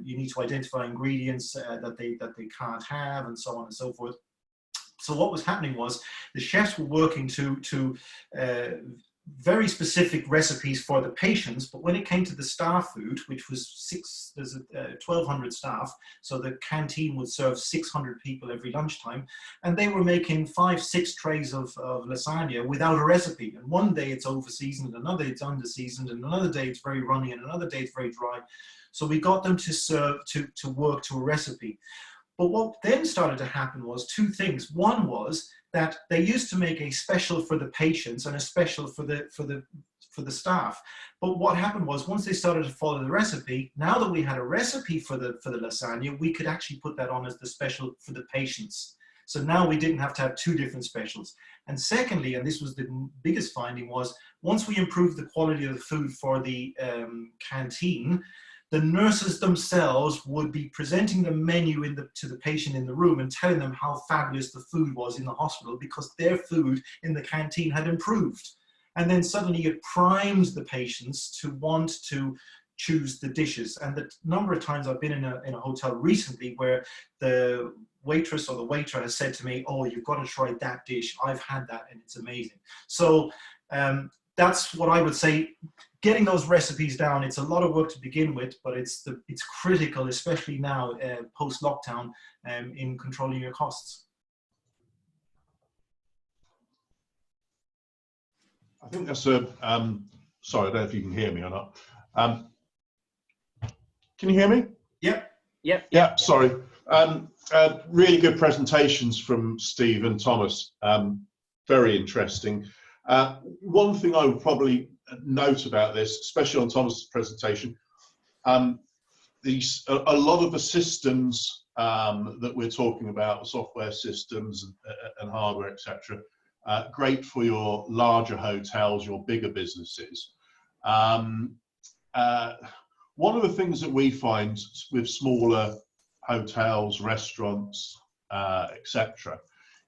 you need to identify ingredients that they can't have, and so on and so forth. So what was happening was the chefs were working to very specific recipes for the patients, but when it came to the staff food, which was 1,200 staff, so the canteen would serve 600 people every lunchtime, and they were making 5, 6 trays of lasagna without a recipe. And one day it's over seasoned, another day it's under seasoned, and another day it's very runny, and another day it's very dry. So we got them to serve, to work to a recipe. But what then started to happen was 2 things. One was that they used to make a special for the patients and a special for the staff. But what happened was, once they started to follow the recipe, now that we had a recipe for the lasagna, we could actually put that on as the special for the patients. So now we didn't have to have 2 different specials. And secondly, and this was the biggest finding, was once we improved the quality of the food for the canteen, the nurses themselves would be presenting the menu to the patient in the room and telling them how fabulous the food was in the hospital, because their food in the canteen had improved. And then suddenly it primes the patients to want to choose the dishes. And the number of times I've been in a hotel recently where the waitress or the waiter has said to me, oh, you've got to try that dish. I've had that and it's amazing. So that's what I would say. Getting those recipes down, it's a lot of work to begin with, but it's critical, especially now post-lockdown, in controlling your costs. I think that's a, sorry, I don't know if you can hear me or not. Can you hear me? Yep. Yep. Yeah, sorry. Really good presentations from Steve and Thomas. Very interesting. One thing I would probably note about this, especially on Thomas's presentation, a lot of the systems that we're talking about, software systems and hardware, etc., great for your larger hotels, your bigger businesses. One of the things that we find with smaller hotels, restaurants, etc.,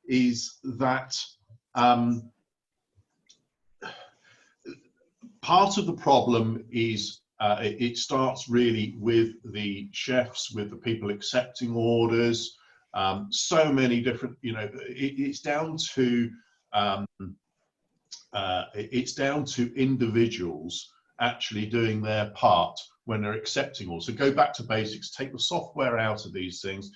is that part of the problem is it starts really with the chefs, with the people accepting orders. So many different, you know, it's down to individuals actually doing their part when they're accepting orders. So go back to basics, take the software out of these things.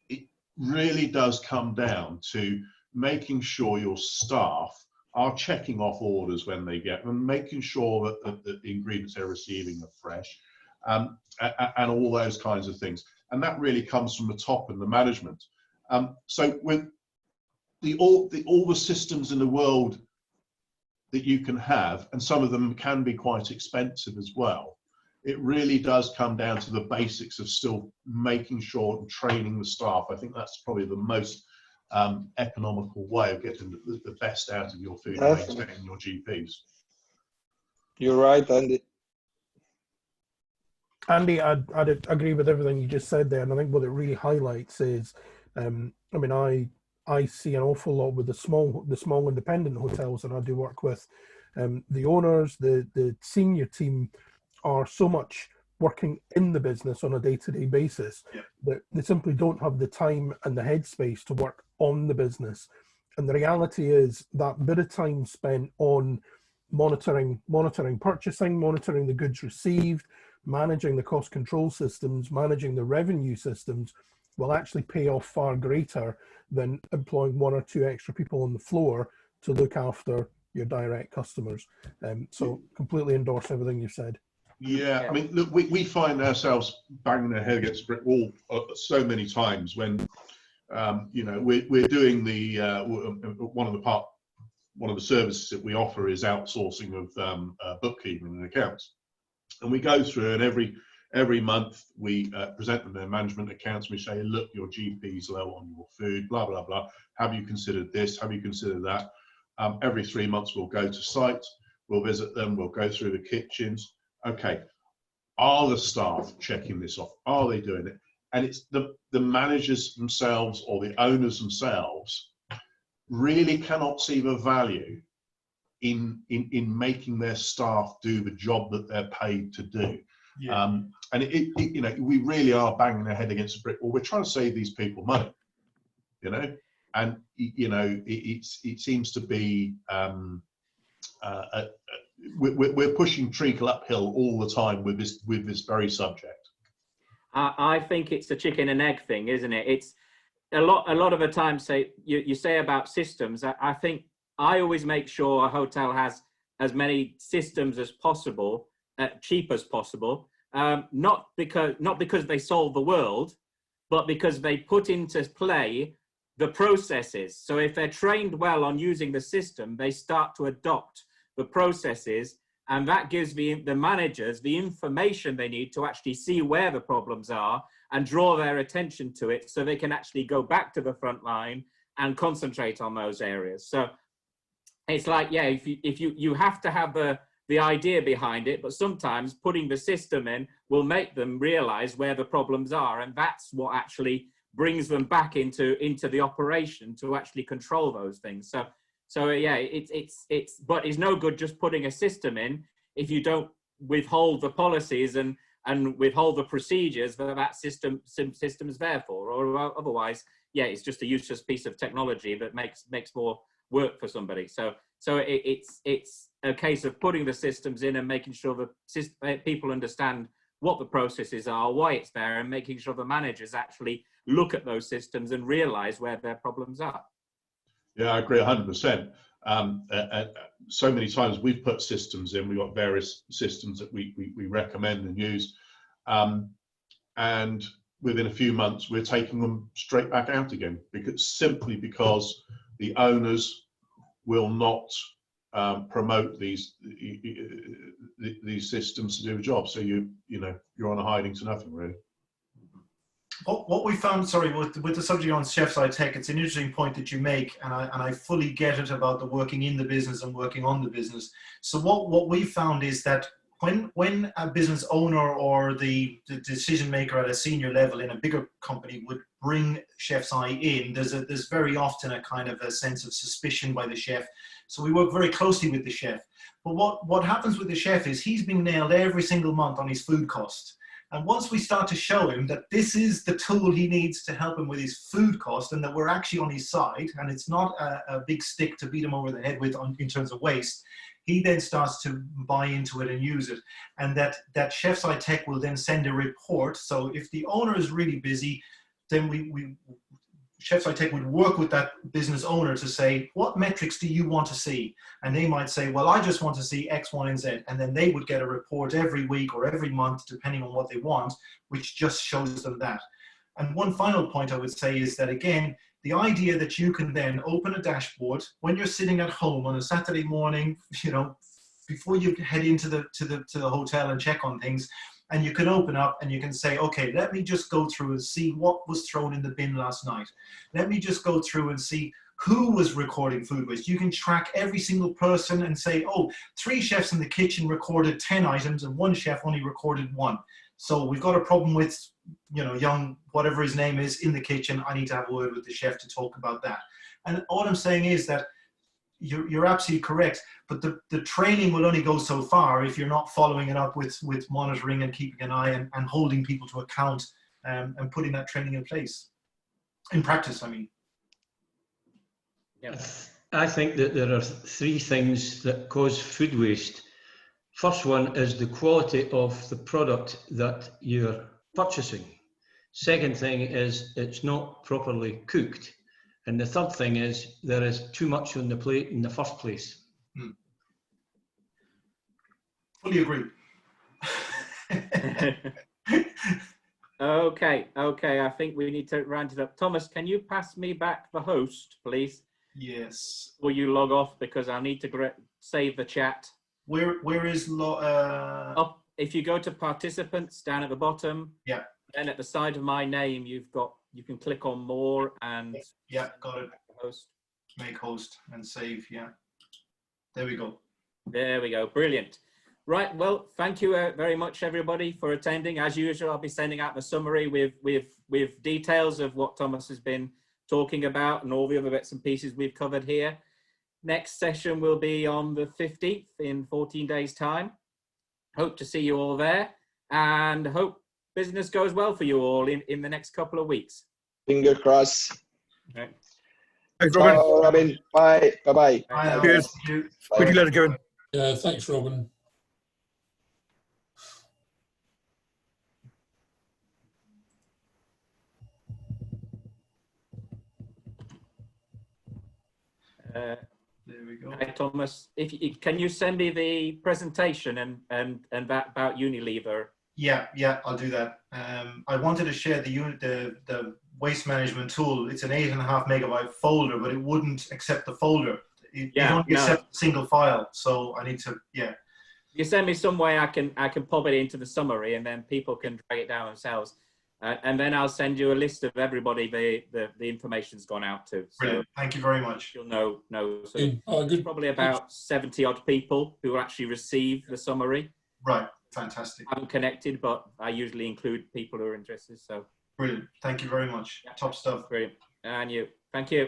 It really does come down to making sure your staff are checking off orders when they get them, making sure that the ingredients they're receiving are fresh, and all those kinds of things. And that really comes from the top and the management. So with all the systems in the world that you can have, and some of them can be quite expensive as well, it really does come down to the basics of still making sure and training the staff. I think that's probably the most economical way of getting the best out of your food and maintaining your GPs. You're right, Andy. Andy, I'd agree with everything you just said there, and I think what it really highlights is, I mean, I see an awful lot with the small independent hotels that I do work with. The owners, the senior team are so much working in the business on a day-to-day basis that they simply don't have the time and the headspace to work on the business. And the reality is that bit of time spent on monitoring purchasing, monitoring the goods received, managing the cost control systems, managing the revenue systems will actually pay off far greater than employing 1 or 2 extra people on the floor to look after your direct customers. So completely endorse everything you said. Yeah, I mean, look, we find ourselves banging our head against a brick wall so many times when, you know, we're doing the one of the services that we offer is outsourcing of bookkeeping and accounts, and we go through, and every month we present them their management accounts. We say, look, your GP's low on your food, blah blah blah. Have you considered this? Have you considered that? Every 3 months we'll go to site, we'll visit them, we'll go through the kitchens. Okay, are the staff checking this off? Are they doing it? And it's the managers themselves or the owners themselves really cannot see the value in making their staff do the job that they're paid to do. Yeah. And you know, we really are banging our head against a brick wall. We're trying to save these people money, you know, and you know, it seems to be we're pushing treacle uphill all the time with this very subject. I think it's a chicken and egg thing, isn't it? It's a lot of the time. Say you say about systems. I think I always make sure a hotel has as many systems as possible, cheap as possible. Not because they solve the world, but because they put into play the processes. So if they're trained well on using the system, they start to adopt the processes, and that gives the managers the information they need to actually see where the problems are and draw their attention to it, so they can actually go back to the front line and concentrate on those areas. So it's like, yeah, if you have to have the idea behind it, but sometimes putting the system in will make them realize where the problems are, and that's what actually brings them back into the operation to actually control those things. So yeah, but it's no good just putting a system in if you don't withhold the policies and withhold the procedures that system is there for, or otherwise, yeah, it's just a useless piece of technology that makes more work for somebody. So it's a case of putting the systems in and making sure that people understand what the processes are, why it's there, and making sure the managers actually look at those systems and realize where their problems are. Yeah, I agree 100%. So many times we've put systems in, we've got various systems that we recommend and use. And within a few months, we're taking them straight back out again, because the owners will not promote these systems to do a job. So you're on a hiding to nothing really. What we found, sorry, with the subject on chef side tech, it's an interesting point that you make, and I fully get it about the working in the business and working on the business. So what we found is that when a business owner or the decision maker at a senior level in a bigger company would bring chef's eye in, there's very often a kind of a sense of suspicion by the chef. So we work very closely with the chef. But what happens with the chef is he's being nailed every single month on his food cost. And once we start to show him that this is the tool he needs to help him with his food cost and that we're actually on his side and it's not a big stick to beat him over the head with in terms of waste, he then starts to buy into it and use it. And that chef's eye tech will then send a report. So if the owner is really busy, then Chef's Eye Tech would work with that business owner to say, what metrics do you want to see? And they might say, well, I just want to see X, Y, and Z. And then they would get a report every week or every month, depending on what they want, which just shows them that. And one final point I would say is that, again, the idea that you can then open a dashboard when you're sitting at home on a Saturday morning, before you head into the hotel and check on things, and you can open up and you can say, okay, let me just go through and see what was thrown in the bin last night. Let me just go through and see who was recording food waste. You can track every single person and say, oh, 3 chefs in the kitchen recorded 10 items and 1 chef only recorded 1. So we've got a problem with, young, whatever his name is, in the kitchen. I need to have a word with the chef to talk about that. And all I'm saying is that you're absolutely correct, but the training will only go so far if you're not following it up with monitoring and keeping an eye and holding people to account and putting that training in place. In practice, I mean. Yeah. I think that there are 3 things that cause food waste. First one is the quality of the product that you're purchasing. Second thing is it's not properly cooked. And the third thing is there is too much on the plate in the first place. Fully agree. Okay. I think we need to round it up. Thomas, can you pass me back the host, please? Yes. Will you log off, because I need to save the chat. Where is up? If you go to participants down at the bottom. Yeah. Then at the side of my name, you can click on more and got it. Host. Make host and save. Yeah. There we go. There we go. Brilliant. Right. Well, thank you very much, everybody, for attending. As usual, I'll be sending out the summary with details of what Thomas has been talking about and all the other bits and pieces we've covered here. Next session will be on the 15th in 14 days' time. Hope to see you all there, and hope business goes well for you all in the next couple of weeks. Finger crossed. Okay. Thanks, Robin. Bye, Robin. Bye. Bye-bye. Bye. Cheers. Speak to you later, Kevin. Yeah, thanks, Robin. There we go. Hi, Thomas. Can you send me the presentation and that about Unilever? Yeah, I'll do that. I wanted to share the waste management tool. It's an 8.5 megabyte folder, but it wouldn't accept the folder. You don't accept a single file, so I need to. You send me some way I can pop it into the summary, and then people can drag it down themselves. And then I'll send you a list of everybody the information's gone out to. So brilliant. Thank you very much. You'll know. So probably about 70 odd people who actually receive the summary. Right. Fantastic. I'm connected, but I usually include people who are interested. So brilliant. Thank you very much. Top stuff. Brilliant. And you. Thank you.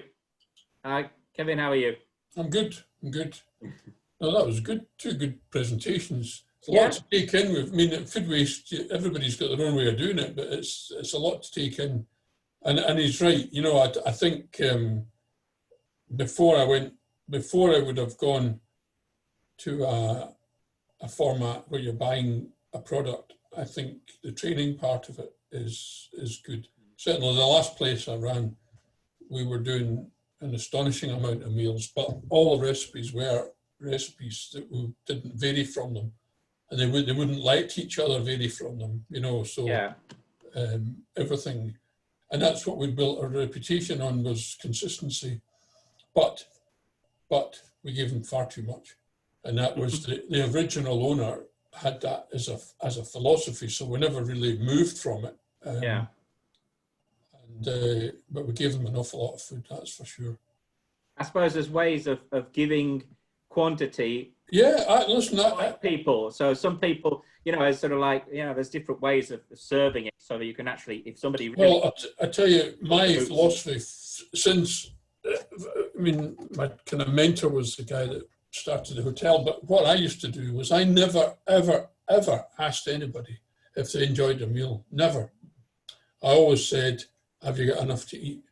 Kevin, how are you? I'm good. No, that was good. 2 good presentations. It's a lot to take in. Food waste, everybody's got their own way of doing it, but it's a lot to take in. And he's right. I think before I would have gone to a format where you're buying a product, I think the training part of it is good. Certainly the last place I ran, we were doing an astonishing amount of meals, but all the recipes were recipes that we didn't vary from them. And they wouldn't let each other vary from them, so everything. And that's what we built our reputation on, was consistency. But we gave them far too much. And that was the original owner had that as a philosophy, so we never really moved from it. Yeah. And, but we gave them an awful lot of food, that's for sure. I suppose there's ways of giving quantity. Yeah, listen, people. So some people, you know, it's sort of like, you know, there's different ways of serving it so that you can actually, if somebody really... Well, I tell you, my philosophy since, I mean, my kind of mentor was the guy that started the hotel, but what I used to do was I never, ever, ever asked anybody if they enjoyed their meal. Never. I always said, have you got enough to eat?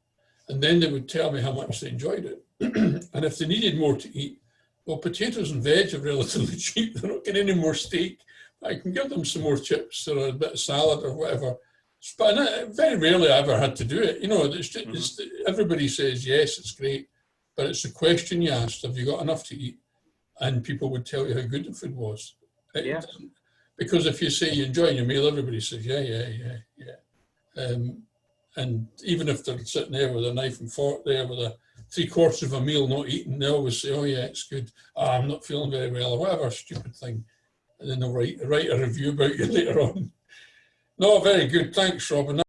And then they would tell me how much they enjoyed it. And if they needed more to eat, well, potatoes and veg are relatively cheap. They're not getting any more steak. I can give them some more chips or a bit of salad or whatever. But very rarely I ever had to do it. You know, it's just, everybody says, yes, it's great. But it's the question you asked, have you got enough to eat? And people would tell you how good the food was. Yeah. Because if you say you're enjoying your meal, everybody says, yeah. And even if they're sitting there with a knife and fork there with a 3/4 of a meal not eaten, they always say, oh yeah, it's good. I'm not feeling very well, or whatever stupid thing. And then they'll write a review about you later on. No, very good. Thanks, Robin.